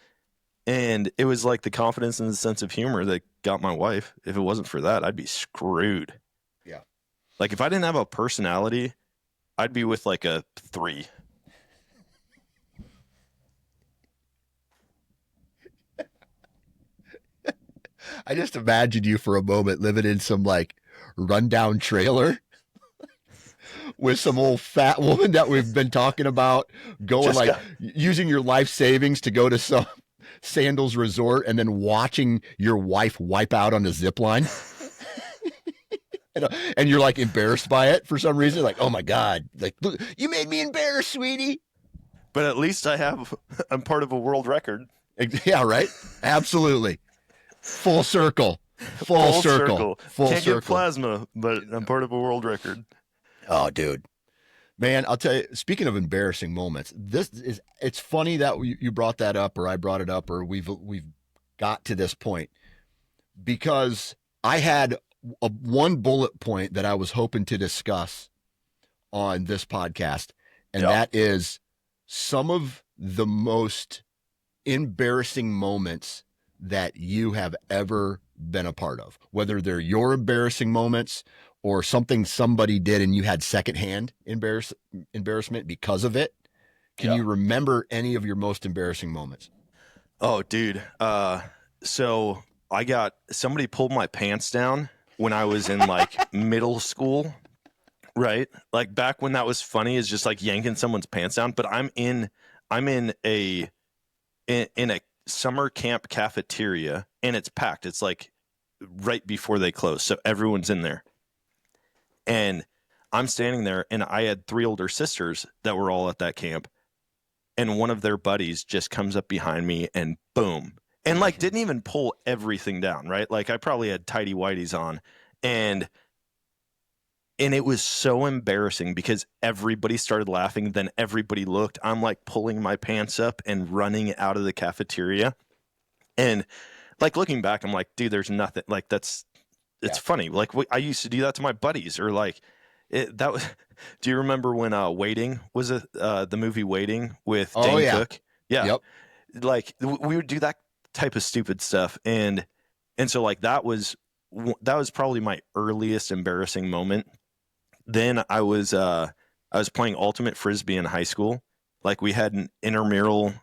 And it was like the confidence and the sense of humor that got my wife. If it wasn't for that, I'd be screwed. Yeah. Like if I didn't have a personality, I'd be with like a 3. I just imagined you for a moment living in some like rundown trailer with some old fat woman that we've been talking about, going Just like got, using your life savings to go to some Sandals resort and then watching your wife wipe out on the zip line. And you're like embarrassed by it for some reason. Like, oh my God, like, look, you made me embarrassed, sweetie. but at least I'm part of a world record. Yeah, right. Absolutely. Full circle. Full circle. Full Can't circle. get plasma, but I'm part of a world record. Oh, dude. Man, I'll tell you, speaking of embarrassing moments, it's funny that you brought that up, or I brought it up, or we've got to this point, because I had one bullet point that I was hoping to discuss on this podcast, and that is some of the most embarrassing moments that you have ever been a part of, whether they're your embarrassing moments or something somebody did and you had secondhand embarrassment because of it. Can you remember any of your most embarrassing moments? Oh, dude. So somebody pulled my pants down when I was in like middle school, right? Like back when that was funny, is just like yanking someone's pants down. But I'm in a summer camp cafeteria and it's packed. It's like right before they close, so everyone's in there. And I'm standing there, and I had 3 older sisters that were all at that camp. And one of their buddies just comes up behind me and boom. And like didn't even pull everything down, right? Like I probably had tighty whities on. And it was so embarrassing because everybody started laughing. Then everybody looked. I'm like pulling my pants up and running out of the cafeteria. And like looking back, I'm like, dude, there's nothing like it's funny. Like I used to do that to my buddies, or like that was. Do you remember when Waiting was the movie Waiting with Dane Cook? Yeah. Yep. Like we would do that type of stupid stuff, and so like that was probably my earliest embarrassing moment. Then I was playing ultimate frisbee in high school. Like we had an intramural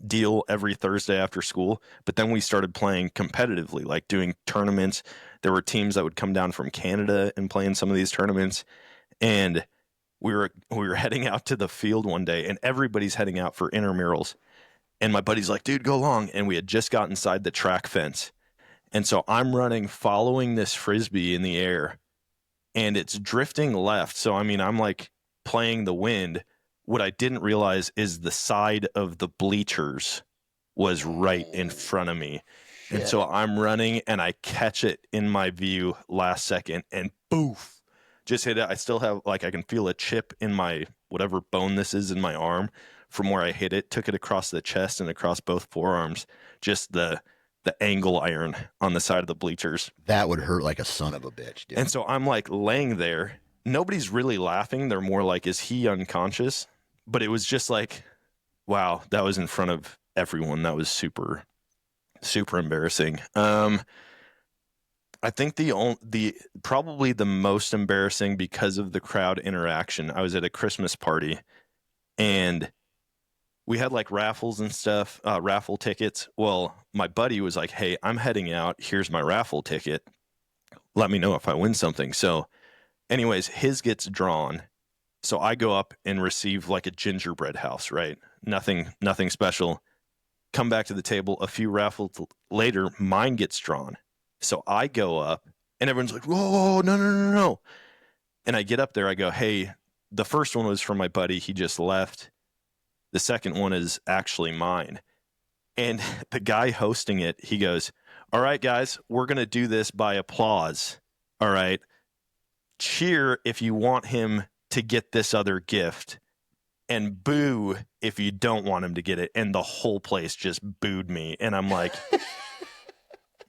deal every Thursday after school, but then we started playing competitively, like doing tournaments. There were teams that would come down from Canada and play in some of these tournaments, and we were heading out to the field one day, and everybody's heading out for intramurals. And my buddy's like, dude, go along. And we had just got inside the track fence. And so I'm running, following this frisbee in the air, and it's drifting left. So, I mean, I'm like playing the wind. What I didn't realize is the side of the bleachers was right in front of me. And so I'm running, and I catch it in my view last second, and boof, just hit it. I still have, like, I can feel a chip in my, whatever bone this is in my arm from where I hit it. Took it across the chest and across both forearms. Just the angle iron on the side of the bleachers. That would hurt like a son of a bitch, dude. And so I'm like laying there. Nobody's really laughing. They're more like, is he unconscious? But it was just like, wow, that was in front of everyone. That was super, super embarrassing. I think probably the most embarrassing because of the crowd interaction. I was at a Christmas party, and we had like raffles and stuff, raffle tickets. Well, my buddy was like, hey, I'm heading out. Here's my raffle ticket. Let me know if I win something. So anyways, his gets drawn. So I go up and receive like a gingerbread house, right? Nothing special. Come back to the table. A few raffles later, mine gets drawn. So I go up, and everyone's like, whoa, no. And I get up there. I go, hey, the first one was from my buddy. He just left. The second one is actually mine. And the guy hosting it, he goes, all right, guys, we're going to do this by applause. All right. Cheer if you want him to get this other gift, and boo if you don't want him to get it. And the whole place just booed me. And I'm like,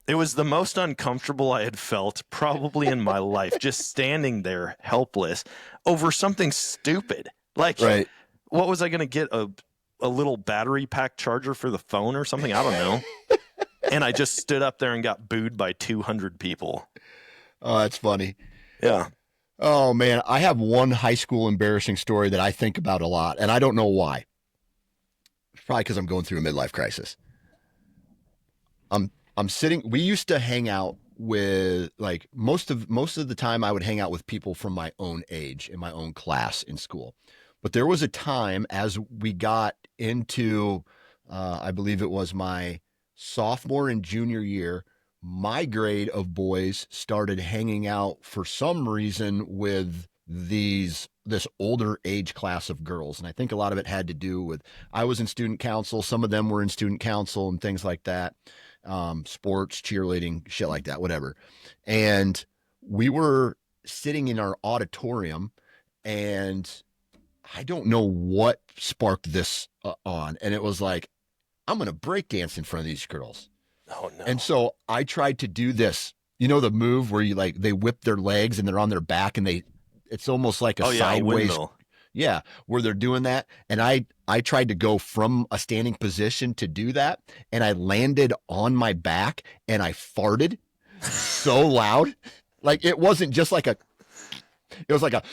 it was the most uncomfortable I had felt probably in my life, just standing there helpless over something stupid. Like, Right. What was I going to get? A little battery pack charger for the phone or something? I don't know. And I just stood up there and got booed by 200 people. Oh, that's funny. Yeah. Oh, man. I have one high school embarrassing story that I think about a lot, and I don't know why. It's probably because I'm going through a midlife crisis. I'm sitting. We used to hang out with, like, most of the time I would hang out with people from my own age in my own class in school. But there was a time as we got into, I believe it was my sophomore and junior year, my grade of boys started hanging out for some reason with this older age class of girls. And I think a lot of it had to do with, I was in student council. Some of them were in student council and things like that. Sports, cheerleading, shit like that, whatever. And we were sitting in our auditorium, and I don't know what sparked this on. And it was like, I'm going to break dance in front of these girls. Oh, no. And so I tried to do this, the move where you, like, they whip their legs and they're on their back, and it's almost like a sideways. Yeah, where they're doing that. And I tried to go from a standing position to do that. And I landed on my back, and I farted so loud. Like, it wasn't just like it was like a,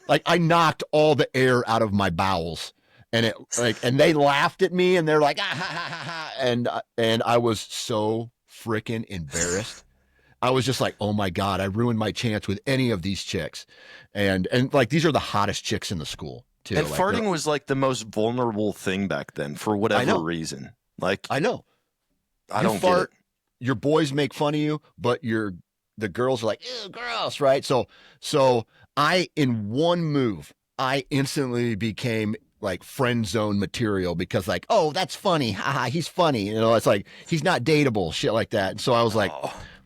like, I knocked all the air out of my bowels. And and they laughed at me, and they're like, ah, ha, ha, ha, ha. And I was so freaking embarrassed. I was just like, oh my God, I ruined my chance with any of these chicks. And like, these are the hottest chicks in the school too. And like, farting was like the most vulnerable thing back then for whatever reason. Like, I know. I don't get it. Your boys make fun of you, but the girls are like, ew, gross, right? So in one move, I instantly became like friend zone material, because, like, oh, that's funny. Haha, he's funny. It's like, he's not dateable, shit like that. And so I was like,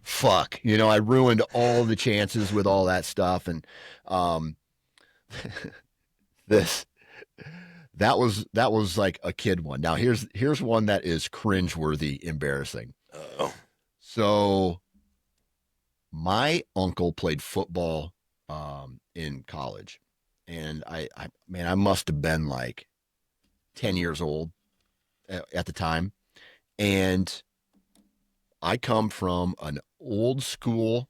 fuck, I ruined all the chances with all that stuff. And that was like a kid one. Now here's one that is cringeworthy embarrassing. Oh. So my uncle played football in college, and I must have been like 10 years old at the time. And I come from an old school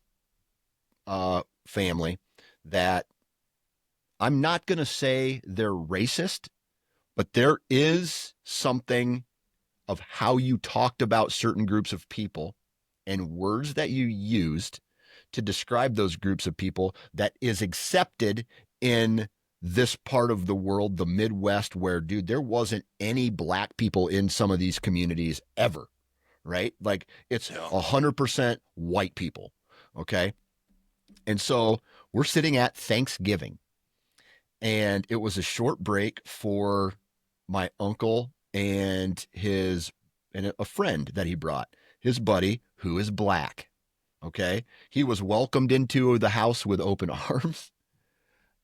family that, I'm not going to say they're racist, but there is something of how you talked about certain groups of people and words that you used to describe those groups of people that is accepted in this part of the world, the Midwest, where, dude, there wasn't any black people in some of these communities ever, right? Like it's 100% white people. Okay. And so we're sitting at Thanksgiving, and it was a short break for my uncle and a friend that he brought, his buddy, who is black. Okay. He was welcomed into the house with open arms.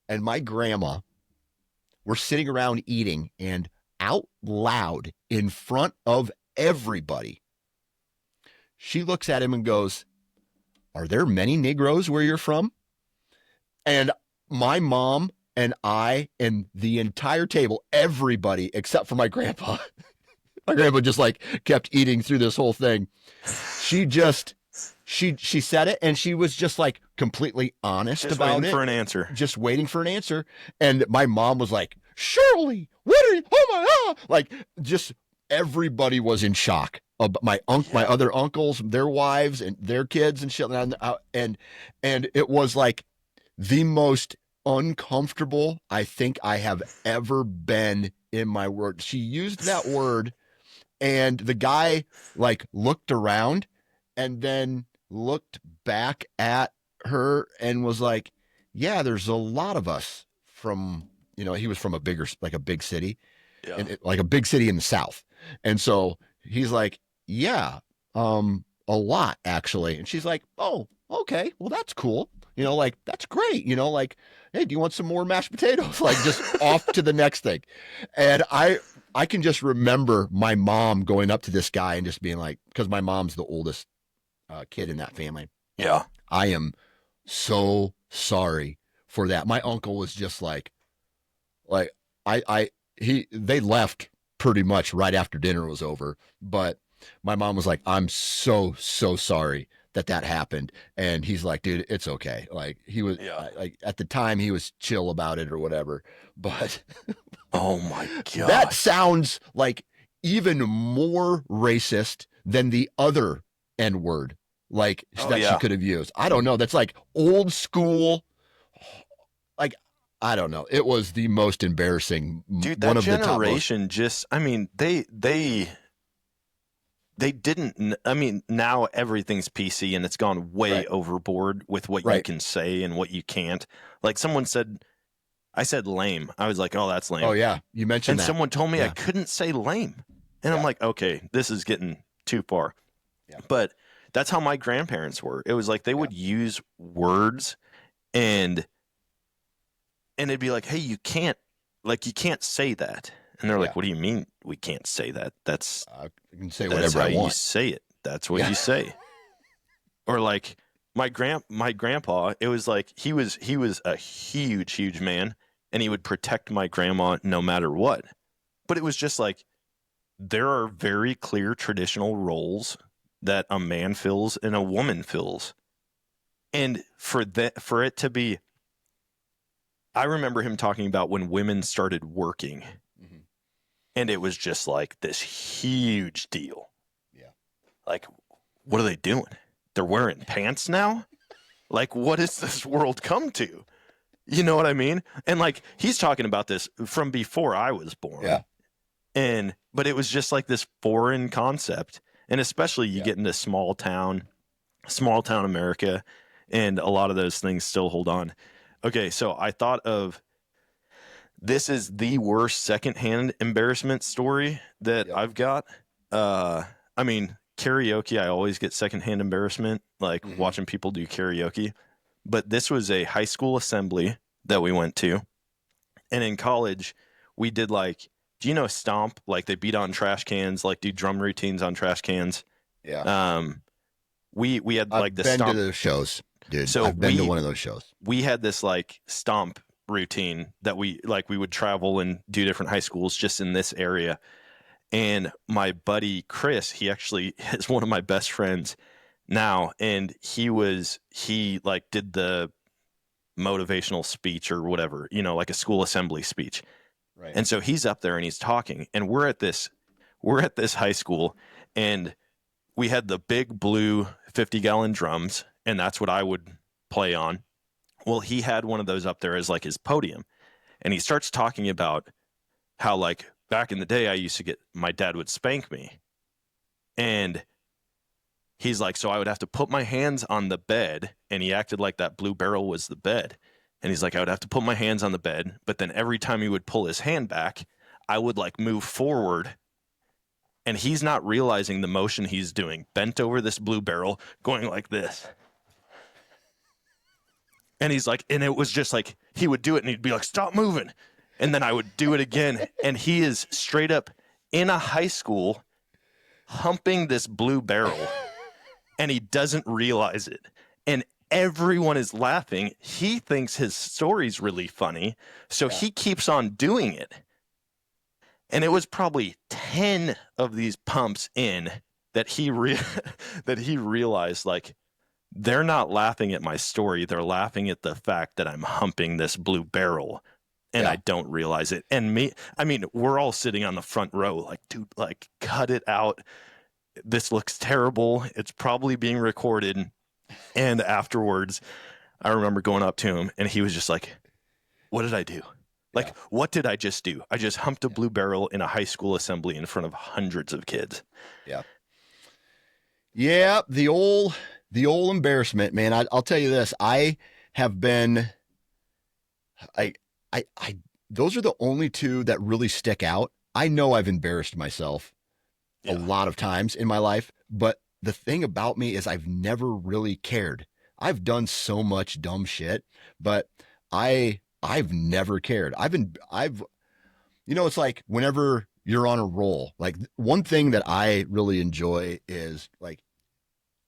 And my grandma, we're sitting around eating, and out loud in front of everybody, she looks at him and goes, "Are there many Negroes where you're from?" And my mom and I and the entire table, everybody except for my grandpa, my grandpa just like kept eating through this whole thing. She said it, and she was just like completely honest just about waiting it. for an answer. Just waiting for an answer. And my mom was like, "Shirley, what are you? Oh my God!" Like, just everybody was in shock. My other uncles, their wives, and their kids, and shit. And it was like the most uncomfortable I think I have ever been in my world. She used that word, and the guy like looked around and then looked back at her and was like, "Yeah, there's a lot of us from," he was from a big city, and like a big city in the South. And so he's like, "Yeah, a lot actually." And she's like, "Oh, okay, well, that's cool. Like, that's great. Like, hey, do you want some more mashed potatoes?" Like, just off to the next thing. And I can just remember my mom going up to this guy and just being like, because my mom's the oldest kid in that family. Yeah. "I am so sorry for that." My uncle was just like they left pretty much right after dinner was over, but my mom was like, "I'm so sorry that happened." And he's like, "Dude, it's okay." Like, he was like, at the time he was chill about it or whatever, but oh my God, that sounds like even more racist than the other N word, like she could have used. I don't know. That's like old school. Like, I don't know. It was the most embarrassing. Dude, one that of generation the just, I mean, they didn't, I mean, now everything's PC and it's gone way overboard with what you can say and what you can't. Like, someone said, I said lame. I was like, "Oh, that's lame." Oh yeah, you mentioned and that. Someone told me I couldn't say lame. And I'm like, okay, this is getting too far. Yeah. But that's how my grandparents were. It was like they would use words and it'd be like, "Hey, you can't say that." And they're like, "What do you mean we can't say that? That's I can say that's whatever how I want. you say it. That's what you say." Or like my grandpa, it was like he was a huge man, and he would protect my grandma no matter what. But it was just like, there are very clear traditional roles that a man fills and a woman fills. And for it to be, I remember him talking about when women started working, and it was just like this huge deal. Yeah. Like, what are they doing? They're wearing pants now? Like, what has this world come to? You know what I mean? And like, he's talking about this from before I was born. Yeah. But it was just like this foreign concept. And especially you get into small town America, and a lot of those things still hold on. Okay, so I thought of, this is the worst secondhand embarrassment story that I've got. I mean, karaoke, I always get secondhand embarrassment, like watching people do karaoke. But this was a high school assembly that we went to. And in college, we did like, do you know Stomp? Like, they beat on trash cans, like do drum routines on trash cans. Yeah. We had I've like the been Stomp to those shows, dude. So I've been to one of those shows. We had this like Stomp routine that we would travel and do different high schools just in this area. And my buddy Chris, he actually is one of my best friends now, and he like did the motivational speech or whatever, like a school assembly speech. Right. And so he's up there and he's talking, and we're at this high school, and we had the big blue 50-gallon drums, and that's what I would play on. Well, he had one of those up there as like his podium, and he starts talking about how like back in the day I used to get my dad would spank me, and he's like, so I would have to put my hands on the bed, and he acted like that blue barrel was the bed. And he's like, I would have to put my hands on the bed, but then every time he would pull his hand back, I would like move forward, and he's not realizing the motion he's doing, bent over this blue barrel, going like this. And he's like, and it was just like, he would do it and he'd be like, stop moving. And then I would do it again. And he is straight up in a high school humping this blue barrel, and he doesn't realize it. And everyone is laughing. He thinks his story's really funny, so he keeps on doing it. And it was probably 10 of these pumps in that he realized, like, they're not laughing at my story. They're laughing at the fact that I'm humping this blue barrel, and I don't realize it. And we're all sitting on the front row like, dude, like, cut it out. This looks terrible. It's probably being recorded. And afterwards, I remember going up to him, and he was just like, what did I do? Like, what did I just do? I just humped a blue barrel in a high school assembly in front of hundreds of kids. Yeah. Yeah. The old embarrassment, man. I'll tell you this. I have been, those are the only two that really stick out. I know I've embarrassed myself a lot of times in my life, but the thing about me is I've never really cared. I've done so much dumb shit, but I've never cared. It's like whenever you're on a roll, like one thing that I really enjoy is like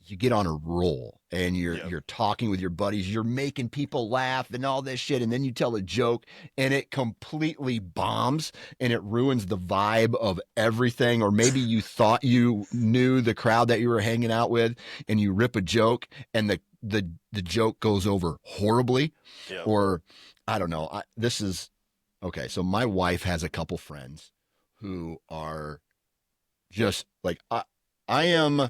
you get on a roll and you're talking with your buddies, you're making people laugh and all this shit, and then you tell a joke and it completely bombs and it ruins the vibe of everything. Or maybe you thought you knew the crowd that you were hanging out with, and you rip a joke and the joke goes over horribly. Or I don't know. Okay. So my wife has a couple friends who are just like, I am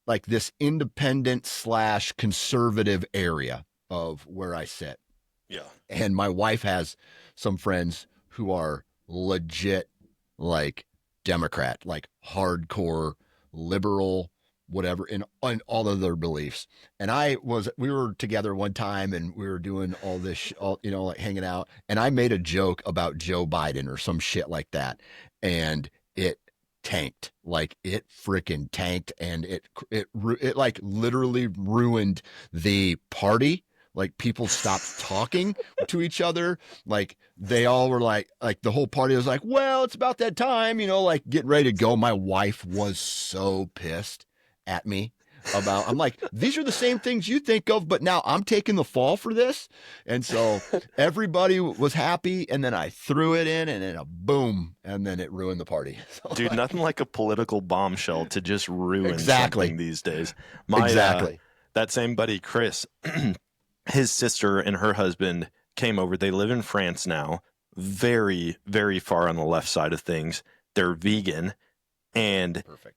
like this independent / conservative area of where I sit. Yeah. And my wife has some friends who are legit like Democrat, like hardcore liberal, whatever, in all of their beliefs. And we were together one time and we were doing all this, like hanging out. And I made a joke about Joe Biden or some shit like that. And it tanked, like it freaking tanked. And it like literally ruined the party. Like people stopped talking to each other. Like they all were like the whole party was like, well, it's about that time, like getting ready to go. My wife was so pissed at me I'm like, these are the same things you think of, but now I'm taking the fall for this. And so everybody was happy, and then I threw it in, and then a boom, and then it ruined the party. So, dude, nothing like a political bombshell to just ruin something these days. That same buddy, Chris, his sister and her husband came over. They live in France now, very, very far on the left side of things. They're vegan, and perfect.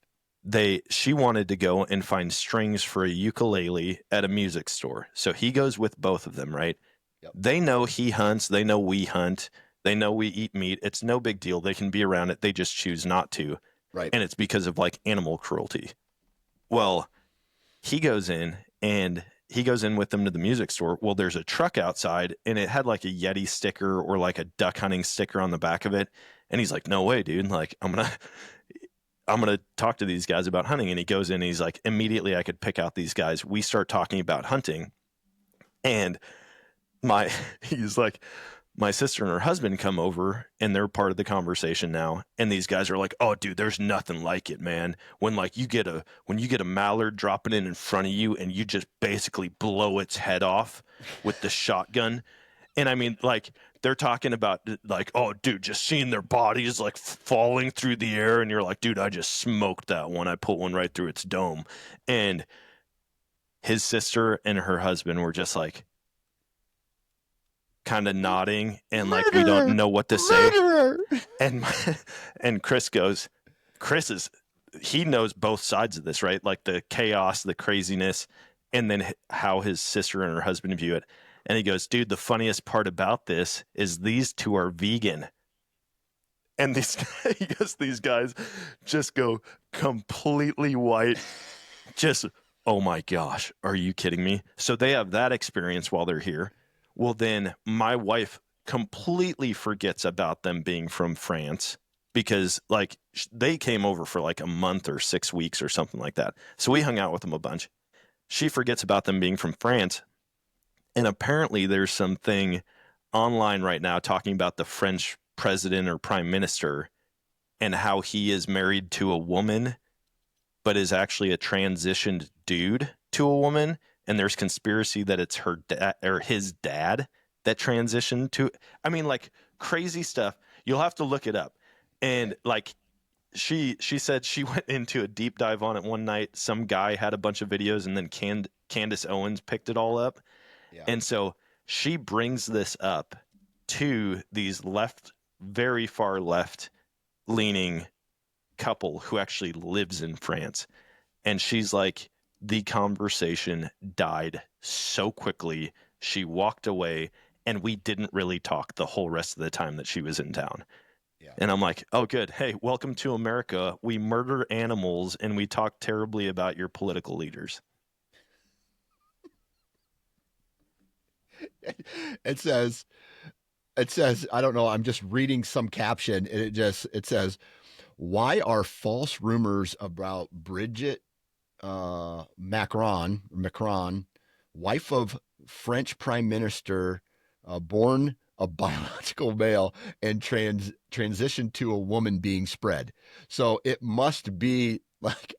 She wanted to go and find strings for a ukulele at a music store. So he goes with both of them, right? Yep. They know he hunts. They know we hunt. They know we eat meat. It's no big deal. They can be around it. They just choose not to. Right. And it's because of like animal cruelty. Well, he goes in with them to the music store. Well, there's a truck outside, and it had like a Yeti sticker or like a duck hunting sticker on the back of it. And he's like, no way, dude. Like, I'm going to talk to these guys about hunting. And he goes in and he's like, immediately I could pick out these guys. We start talking about hunting. And he's like, my sister and her husband come over, and they're part of the conversation now. And these guys are like, oh dude, there's nothing like it, man. When you get a mallard dropping in front of you and you just basically blow its head off with the shotgun. And I mean, like, they're talking about like, oh dude, just seeing their bodies like falling through the air. And you're like, dude, I just smoked that one. I put one right through its dome. And his sister and her husband were just like kind of nodding and like, we don't know what to say. And Chris he knows both sides of this, right? Like the chaos, the craziness. and then how his sister and her husband view it. And he goes, dude, the funniest part about this is these two are vegan. And he goes, these guys just go completely white. Just, oh my gosh, are you kidding me? So they have that experience while they're here. Well, then my wife completely forgets about them being from France because like they came over for like a month or 6 weeks or something like that. So we hung out with them a bunch. She forgets about them being from France. And apparently there's something online right now talking about the French president or prime minister and how he is married to a woman, but is actually a transitioned dude to a woman. And there's conspiracy that it's her dad or his dad that transitioned to, I mean, like crazy stuff. You'll have to look it up. And like, she said she went into a deep dive on it one night. Some guy had a bunch of videos and then Candace Owens picked it all up. Yeah. And so she brings this up to these very far left leaning couple who actually lives in France. And she's like, the conversation died so quickly. She walked away and we didn't really talk the whole rest of the time that she was in town. Yeah. And I'm like, oh, good. Hey, welcome to America. We murder animals and we talk terribly about your political leaders. It says, I don't know, I'm just reading some caption and it says, why are false rumors about Bridget Macron, wife of French Prime Minister, born a biological male and transitioned to a woman being spread? So it must be like,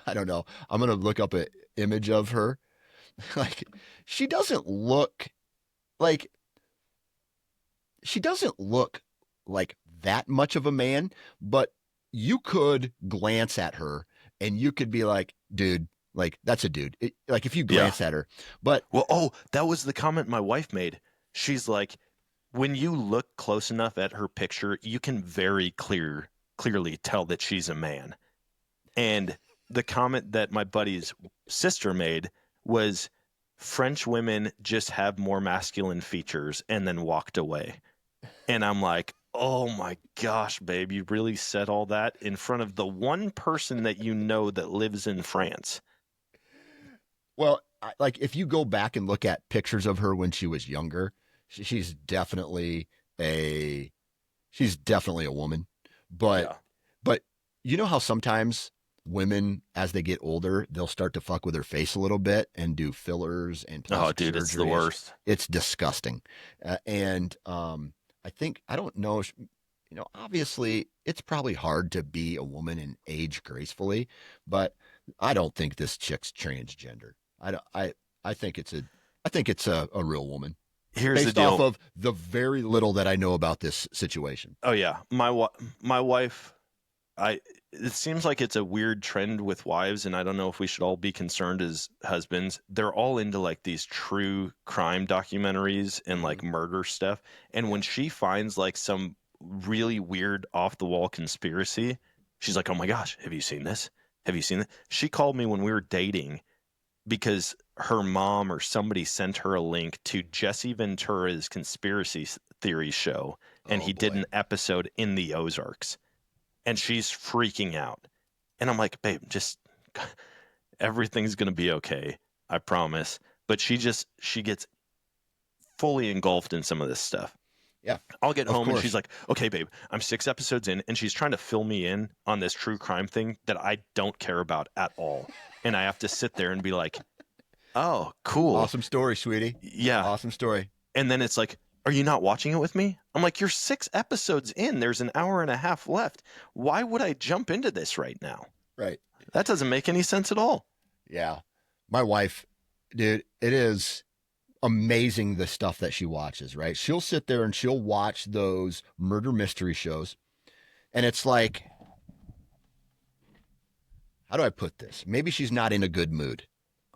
I don't know. I'm going to look up an image of her. Like, she doesn't look like that much of a man, but you could glance at her and you could be like, dude, like that's a dude. Like if you glance at her, but that was the comment my wife made. She's like, when you look close enough at her picture, you can very clearly tell that she's a man. And the comment that my buddy's sister made was, French women just have more masculine features, and then walked away. And I'm like, oh my gosh, babe, you really said all that in front of the one person that you know that lives in France. Well, like if you go back and look at pictures of her when she was younger, she's definitely a woman. But you know how sometimes women, as they get older, they'll start to fuck with their face a little bit and do fillers and plastic surgeries. It's the worst. It's disgusting. And I think, I don't know, obviously it's probably hard to be a woman and age gracefully, but I don't think this chick's transgender. I think it's a real woman. Here's based the deal. Off of the very little that I know about this situation. Oh yeah, my wife. It seems like it's a weird trend with wives, and I don't know if we should all be concerned as husbands. They're all into like these true crime documentaries and like murder stuff. And when she finds like some really weird off the wall conspiracy, she's like, oh my gosh, have you seen this? Have you seen it? She called me when we were dating because her mom or somebody sent her a link to Jesse Ventura's conspiracy theory show, and he did an episode in the Ozarks. And she's freaking out. And I'm like, babe, just everything's going to be okay. I promise. But she gets fully engulfed in some of this stuff. Yeah. I'll get home and she's like, okay, babe, I'm 6 episodes in. And she's trying to fill me in on this true crime thing that I don't care about at all. And I have to sit there and be like, oh, cool. Awesome story, sweetie. Yeah. Awesome story. And then it's like, are you not watching it with me? I'm like, you're 6 episodes in. There's an hour and a half left. Why would I jump into this right now? Right. That doesn't make any sense at all. Yeah. My wife, dude, it is amazing the stuff that she watches, right? She'll sit there and she'll watch those murder mystery shows. And it's like, how do I put this? Maybe she's not in a good mood.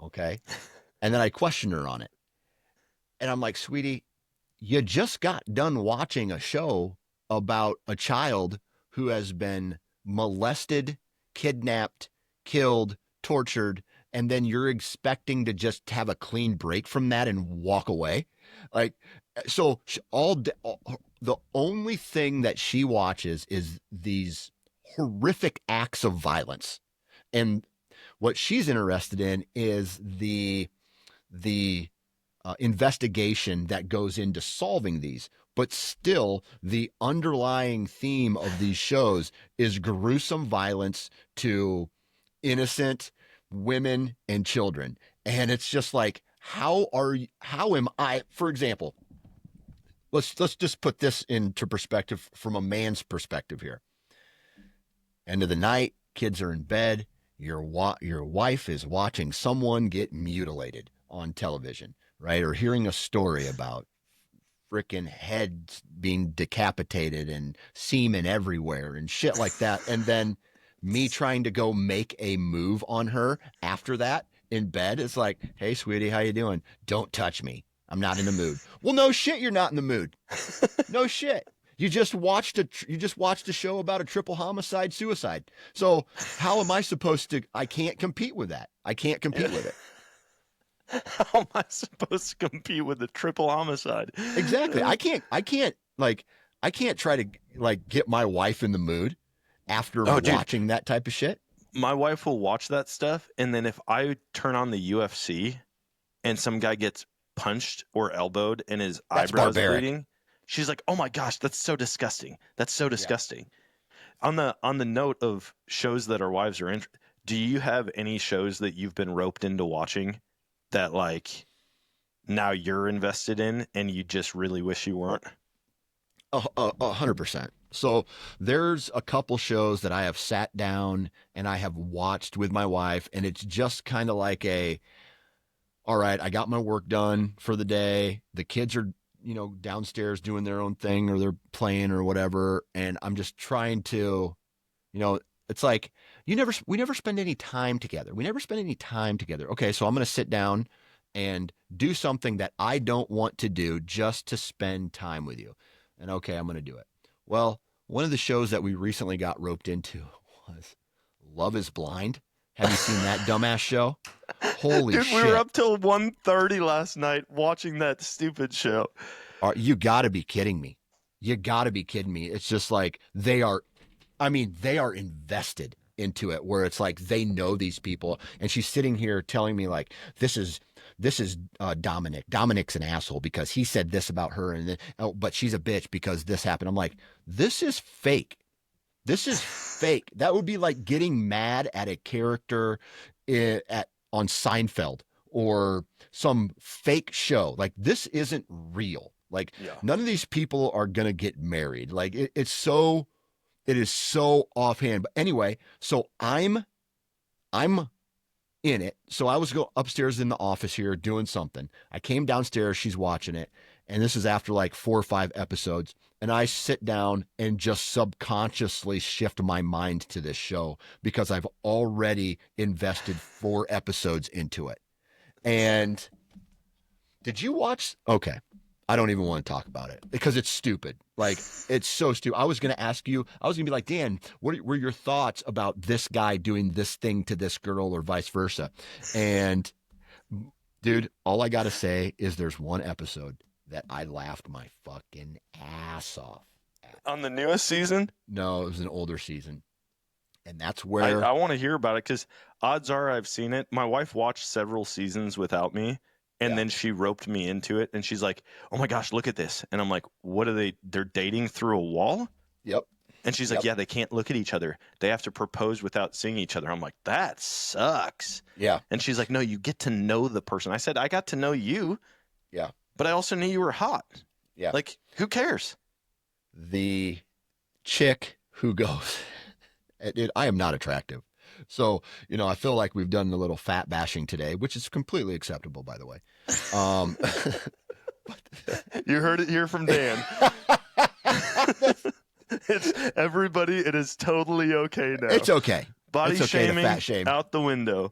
Okay. And then I question her on it. And I'm like, sweetie, you just got done watching a show about a child who has been molested, kidnapped, killed, tortured, and then you're expecting to just have a clean break from that and walk away. Like, so the only thing that she watches is these horrific acts of violence. And what she's interested in is the investigation that goes into solving these. But still, the underlying theme of these shows is gruesome violence to innocent women and children. And it's just like, how am I, for example, let's just put this into perspective from a man's perspective here. End of the night, kids are in bed, your wife is watching someone get mutilated on television, right? Or hearing a story about freaking heads being decapitated and semen everywhere and shit like that. And then me trying to go make a move on her after that in bed is like, hey, sweetie, how you doing? Don't touch me. I'm not in the mood. Well, no shit, you're not in the mood. No shit. You just watched a show about a triple homicide suicide. So how am I supposed to? I can't compete with that. I can't compete with it. How am I supposed to compete with a triple homicide? Exactly. I can't try to like get my wife in the mood after watching that type of shit. My wife will watch that stuff, and then if I turn on the UFC and some guy gets punched or elbowed and his eyebrows bleeding, she's like, "Oh my gosh, that's so disgusting. That's so disgusting." Yeah. On the note of shows that our wives are in, do you have any shows that you've been roped into watching that like now you're invested in and you just really wish you weren't? 100%. So there's a couple shows that I have sat down and I have watched with my wife, and it's just kind of like all right, I got my work done for the day. The kids are, downstairs doing their own thing or they're playing or whatever. And I'm just trying to, it's like, we never spend any time together. Okay. So I'm going to sit down and do something that I don't want to do just to spend time with you. And okay, I'm going to do it. Well, one of the shows that we recently got roped into was Love is Blind. Have you seen that dumbass show? Holy shit. Dude, we were up till 1:30 last night watching that stupid show. You got to be kidding me. It's just like they are invested into it, where it's like they know these people. And she's sitting here telling me like, this is Dominic. Dominic's an asshole because he said this about her, and then, but she's a bitch because this happened. I'm like, this is fake. That would be like getting mad at a character on Seinfeld or some fake show. Like, this isn't real. Like, none of these people are going to get married. Like, it is so offhand. But anyway, so I'm in it. So I was upstairs in the office here doing something. I came downstairs. She's watching it. And this is after like 4 or 5 episodes. And I sit down and just subconsciously shift my mind to this show because I've already invested 4 episodes into it. And did you watch? Okay. I don't even want to talk about it because it's stupid. Like, it's so stupid. I was going to be like, Dan, what were your thoughts about this guy doing this thing to this girl or vice versa? And dude, all I got to say is there's one episode that I laughed my fucking ass off at. On the newest season? No, it was an older season. And that's where I want to hear about it because odds are I've seen it. My wife watched several seasons without me. And then she roped me into it, and she's like, "Oh my gosh, look at this!" And I'm like, "What are they? They're dating through a wall?" Yep. And she's like, "Yeah, they can't look at each other. They have to propose without seeing each other." I'm like, "That sucks." Yeah. And she's like, "No, you get to know the person." I said, "I got to know you." Yeah. But I also knew you were hot. Yeah. Like, who cares? The chick who goes, I am not attractive. So, I feel like we've done a little fat bashing today, which is completely acceptable, by the way. You heard it here from Dan. It's everybody. It is totally okay now. It's okay. Body it's okay shaming to fat shame. out the window.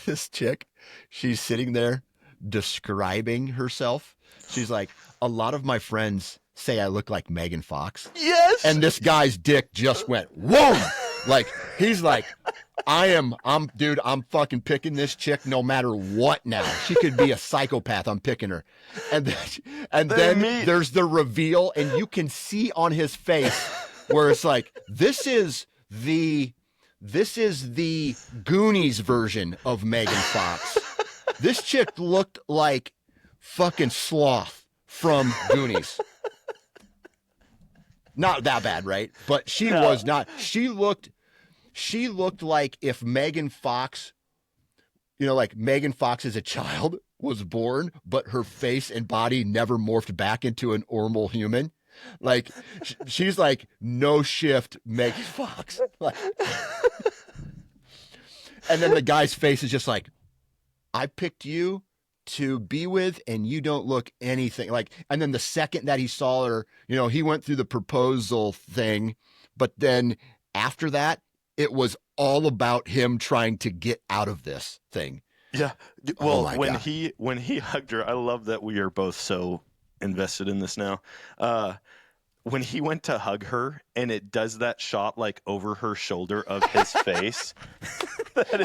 This chick, she's sitting there describing herself. She's like, a lot of my friends say I look like Megan Fox. Yes. And this guy's dick just went, whoa. Like, he's like, dude, I'm fucking picking this chick no matter what now. She could be a psychopath. I'm picking her. And then, there's the reveal, and you can see on his face where it's like, this is the Goonies version of Megan Fox. This chick looked like fucking Sloth from Goonies. Not that bad, right? But she was not. She looked like if Megan Fox, like Megan Fox as a child was born, but her face and body never morphed back into an normal human. Like, she's like no shift Megan Fox. Like, and then the guy's face is just like, I picked you to be with, and you don't look anything like. And then the second that he saw her, he went through the proposal thing, but then after that, it was all about him trying to get out of this thing. Yeah. Well, when he hugged her, I love that we are both so invested in this now. When he went to hug her and it does that shot like over her shoulder of his face, that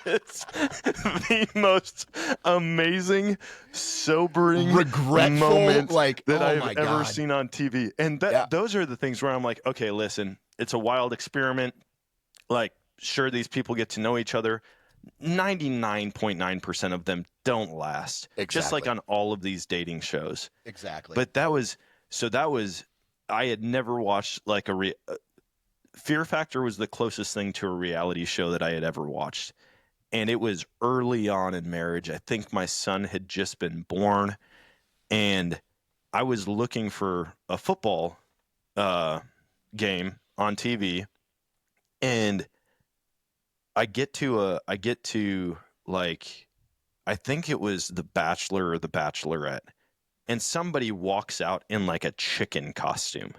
is the most amazing, sobering, regretful moment like that I've my ever God. seen on TV. And those are the things where I'm like, okay, listen, it's a wild experiment. Like, sure, these people get to know each other. 99.9% of them don't last. Exactly. Just like on all of these dating shows. Exactly. But I had never watched like Fear Factor was the closest thing to a reality show that I had ever watched. And it was early on in marriage. I think my son had just been born, and I was looking for a football game on TV, and I get to like, I think it was The Bachelor or The Bachelorette, and somebody walks out in like a chicken costume.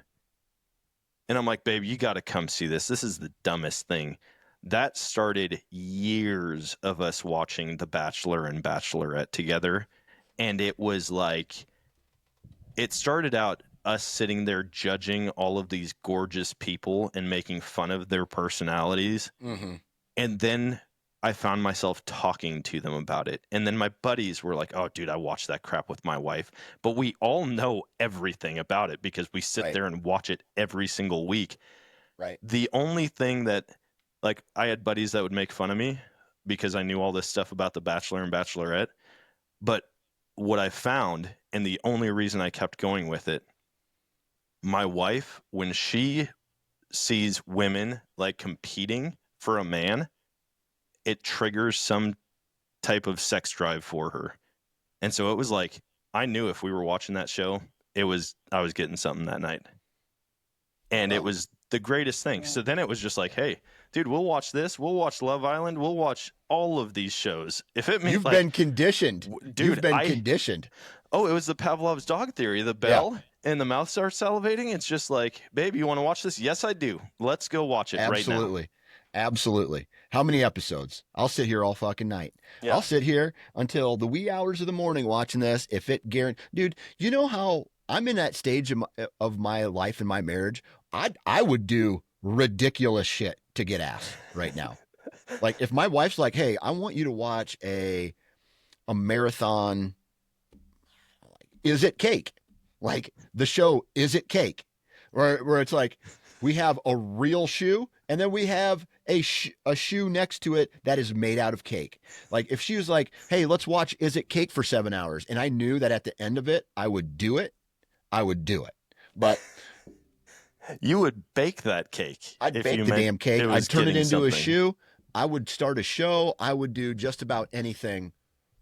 And I'm like, babe, you got to come see this. This is the dumbest thing. That started years of us watching The Bachelor and Bachelorette together. And it was like, it started out us sitting there judging all of these gorgeous people and making fun of their personalities. Mm-hmm. And then I found myself talking to them about it. And then my buddies were like, oh, dude, I watched that crap with my wife. But we all know everything about it because we sit there and watch it every single week. Right. The only thing that, like, I had buddies that would make fun of me because I knew all this stuff about The Bachelor and Bachelorette. But what I found, and the only reason I kept going with it, my wife, when she sees women like competing for a man, it triggers some type of sex drive for her. And so it was like, I knew if we were watching that show, I was getting something that night. And it was the greatest thing. So then it was just like, hey, dude, we'll watch this. We'll watch Love Island. We'll watch all of these shows. If it means you've been conditioned, dude, you've been conditioned. Oh, it was the Pavlov's dog theory. The bell and the mouth starts salivating. It's just like, babe, you want to watch this? Yes, I do. Let's go watch it right now. Absolutely. How many episodes? I'll sit here all fucking night. Yeah. I'll sit here until the wee hours of the morning watching this. If it dude, you know how I'm in that stage of my life and my marriage. I would do ridiculous shit to get ass right now. Like if my wife's like, hey, I want you to watch a marathon. Is It Cake? Like the show, Is It Cake? Where it's like, we have a real shoe, and then we have a shoe next to it that is made out of cake. Like if she was like, hey, let's watch Is It Cake for 7 hours, and I knew that at the end of it, I would do it. But you would bake that cake. I'd bake the damn cake. I'd turn it into a shoe. I would start a show. I would do just about anything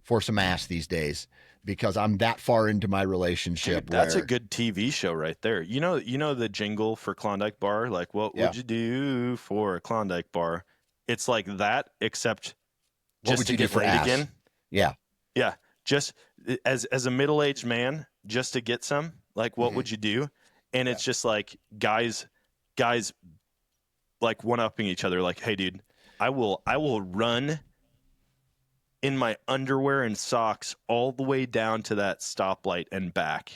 for some ass these days because I'm that far into my relationship. Dude, that's a good TV show right there. You know the jingle for Klondike Bar? Like, what would you do for a Klondike Bar? It's like that, except just to get laid again. Yeah. Yeah. Just as a middle-aged man, just to get some, like, what would you do? And it's just like guys like one-upping each other. Like, hey, dude, I will run in my underwear and socks all the way down to that stoplight and back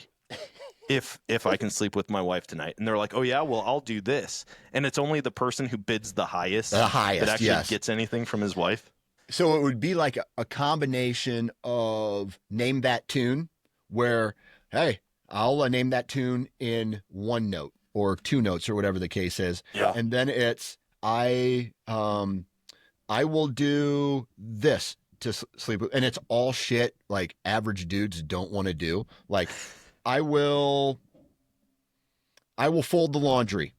if I can sleep with my wife tonight. And they're like, oh yeah, well, I'll do this. And it's only the person who bids the highest that actually yes. gets anything from his wife. So it would be like a combination of name that tune where, hey, I'll name that tune in one note or two notes or whatever the case is. Yeah. And then it's, I will do this to sleep with. And it's all shit like average dudes don't want to do. Like, I will fold the laundry.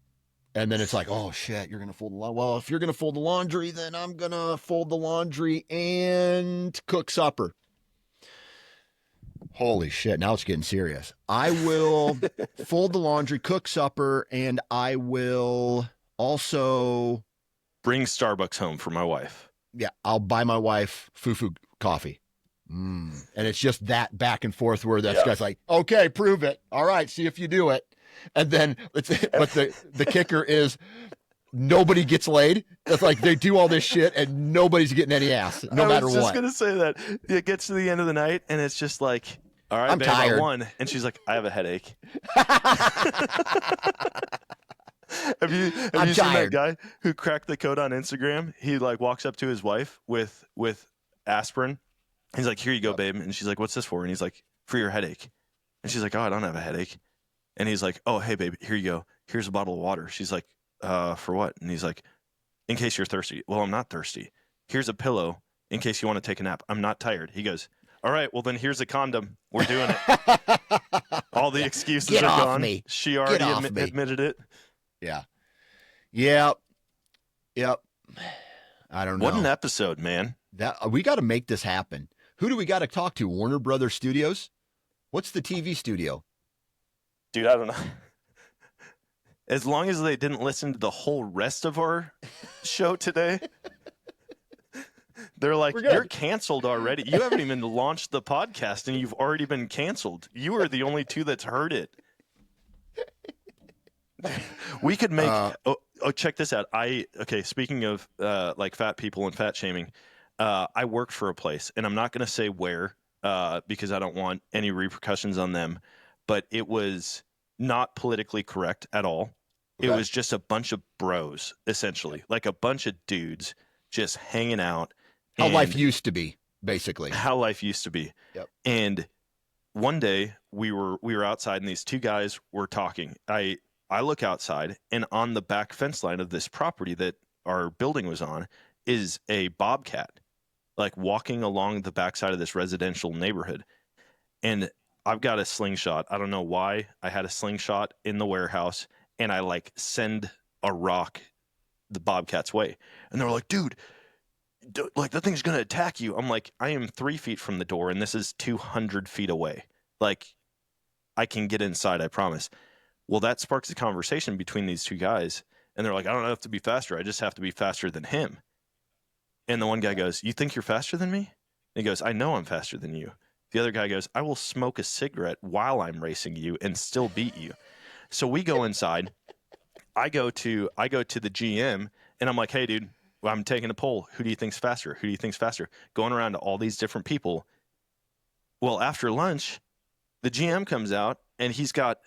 And then it's like, oh shit, you're going to fold the laundry. Well, if you're going to fold the laundry, then I'm going to fold the laundry and cook supper. Holy shit, now it's getting serious. I will fold the laundry, cook supper, and I will also bring Starbucks home for my wife. Yeah, I'll buy my wife fufu coffee. And it's just that back and forth where that guy's like, okay, prove it. All right, see if you do it. And then, but the kicker is nobody gets laid. It's like they do all this shit and nobody's getting any ass, no matter what. I was just going to say that. It gets to the end of the night and it's just like, all right, I'm babe, tired. I won. And she's like, I have a headache. Have you seen that guy who cracked the code on Instagram? He like walks up to his wife with aspirin. He's like, here you go, babe. And she's like, what's this for? And he's like, for your headache. And she's like, oh, I don't have a headache. And he's like, oh, hey, babe, here you go. Here's a bottle of water. She's like, for what? And he's like, in case you're thirsty. Well, I'm not thirsty. Here's a pillow in case you want to take a nap. I'm not tired. He goes, all right, well, then here's a condom. We're doing it. All the excuses Get are off gone. me. She already admitted it. Yeah. Yep. I don't know. What an episode, man. We got to make this happen. Who do we got to talk to? Warner Brothers Studios? What's the TV studio? Dude, I don't know. As long as they didn't listen to the whole rest of our show today, they're like, you're canceled already. You haven't even launched the podcast and you've already been canceled. You are the only two that's heard it. We could make check this out. Speaking of like fat people and fat shaming, I worked for a place, and I'm not going to say where because I don't want any repercussions on them, but it was not politically correct at all. Okay. It was just a bunch of bros, essentially, like a bunch of dudes just hanging out. How life used to be, basically. How life used to be. Yep. And one day we were outside, and these two guys were talking. I look outside, and on the back fence line of this property that our building was on is a bobcat, like walking along the backside of this residential neighborhood. And I've got a slingshot. I don't know why I had a slingshot in the warehouse, and I like send a rock the bobcat's way. And they're like, dude, like that thing's going to attack you. I'm like, I am 3 feet from the door, and this is 200 feet away. Like, I can get inside, I promise. Well, that sparks a conversation between these two guys. And they're like, I don't have to be faster. I just have to be faster than him. And the one guy goes, you think you're faster than me? And he goes, I know I'm faster than you. The other guy goes, I will smoke a cigarette while I'm racing you and still beat you. So we go inside. I go to the GM, and I'm like, hey, dude, I'm taking a poll. Who do you think's faster? Who do you think's faster? Going around to all these different people. Well, after lunch, the GM comes out, and he's got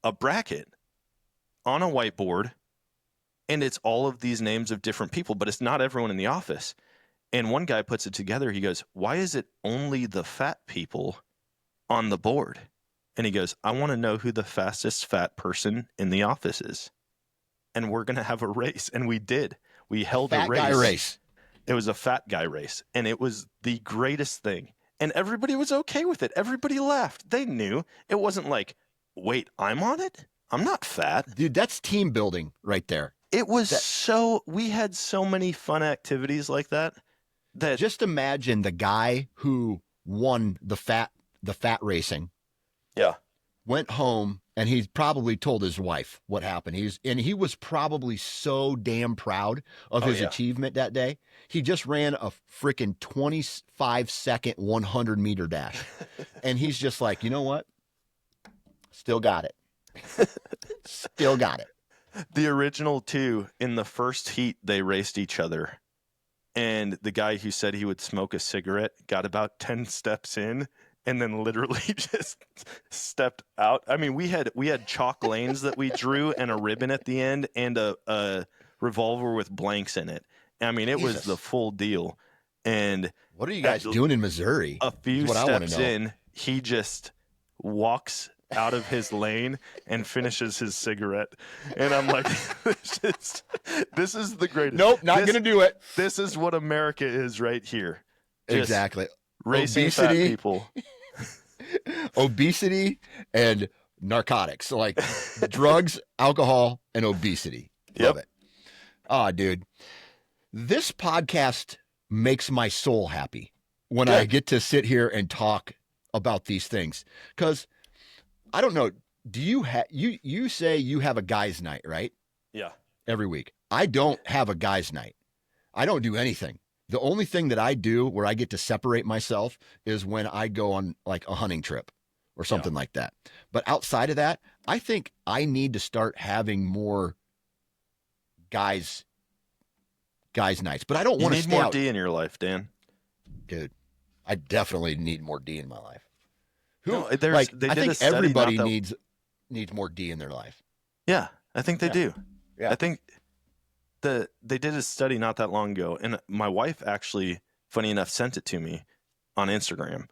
a bracket on a whiteboard, and it's all of these names of different people, but it's not everyone in the office. And one guy puts it together. He goes, why is it only the fat people on the board? And he goes, I want to know who the fastest fat person in the office is. And we're going to have a race. And we did. We held a race. Fat guy race. It was a fat guy race. And it was the greatest thing. And everybody was okay with it. Everybody laughed. They knew. It wasn't like, wait, I'm on it? I'm not fat. Dude, that's team building right there. It was we had so many fun activities like that. Just imagine the guy who won the fat racing. Yeah. Went home and he probably told his wife what happened. He was probably so damn proud of his achievement that day. He just ran a freaking 25-second 100-meter dash. And he's just like, you know what? Still got it. Still got it. The original two, in the first heat, they raced each other. And the guy who said he would smoke a cigarette got about 10 steps in and then literally just stepped out. I mean, we had chalk lanes that we drew and a ribbon at the end and a revolver with blanks in it. I mean, it was Jesus. the full deal. And What are you guys doing in Missouri? a few Is what I want to steps know. in, he just walks out of his lane and finishes his cigarette. And I'm like, this is the greatest. Nope, not going to do it. This is what America is right here. Just Exactly. racing fat people. Obesity and narcotics. So like drugs, alcohol, and obesity. Love it. Ah, dude. This podcast makes my soul happy when I get to sit here and talk about these things. Because I don't know, do you you say you have a guys' night, right? Yeah. Every week. I don't have a guys' night. I don't do anything. The only thing that I do where I get to separate myself is when I go on like a hunting trip or something like that. But outside of that, I think I need to start having more guys nights. But I don't want to stay need more out. D in your life, Dan. Dude, I definitely need more D in my life. No, I think study everybody needs more D in their life. Yeah, I think they do. Yeah. I think they did a study not that long ago, and my wife actually, funny enough, sent it to me on Instagram,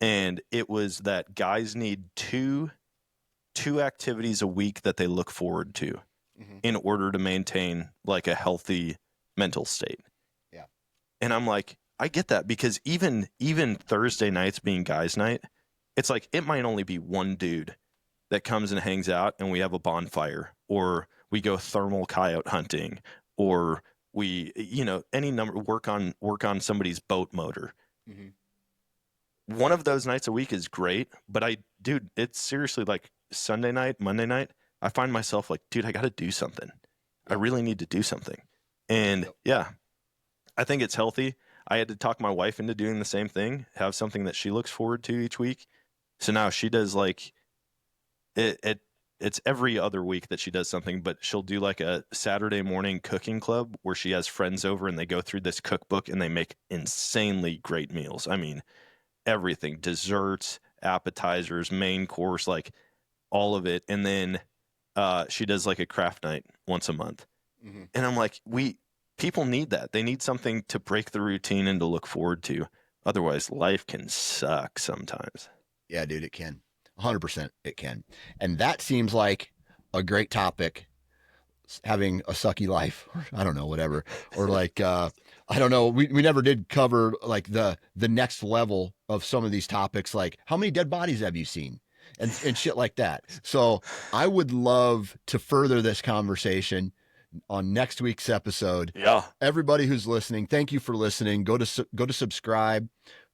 and it was that guys need two activities a week that they look forward to in order to maintain like a healthy mental state. Yeah. And I'm like, I get that, because even Thursday nights being guys' night, it's like it might only be one dude that comes and hangs out and we have a bonfire, or we go thermal coyote hunting, or we, any number, work on somebody's boat motor. One of those nights a week is great, but it's seriously like Sunday night, Monday night, I find myself like, dude, I got to do something. I really need to do something. And I think it's healthy. I had to talk my wife into doing the same thing, have something that she looks forward to each week. So now she does like it's every other week that she does something, but she'll do like a Saturday morning cooking club where she has friends over and they go through this cookbook and they make insanely great meals. I mean, everything, desserts, appetizers, main course, like all of it. And then she does like a craft night once a month. And I'm like, people need that. They need something to break the routine and to look forward to. Otherwise, life can suck sometimes. Yeah, dude, it can. 100% it can. And that seems like a great topic, having a sucky life. I don't know, whatever. Or like, I don't know. We never did cover like the next level of some of these topics. Like, how many dead bodies have you seen? And shit like that. So I would love to further this conversation on next week's episode. Yeah. Everybody who's listening, thank you for listening. Go to subscribe.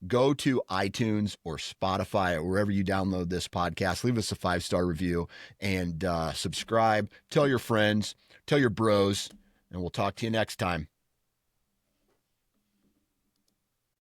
Go to iTunes or Spotify or wherever you download this podcast. Leave us a 5-star review and subscribe. Tell your friends, tell your bros, and we'll talk to you next time.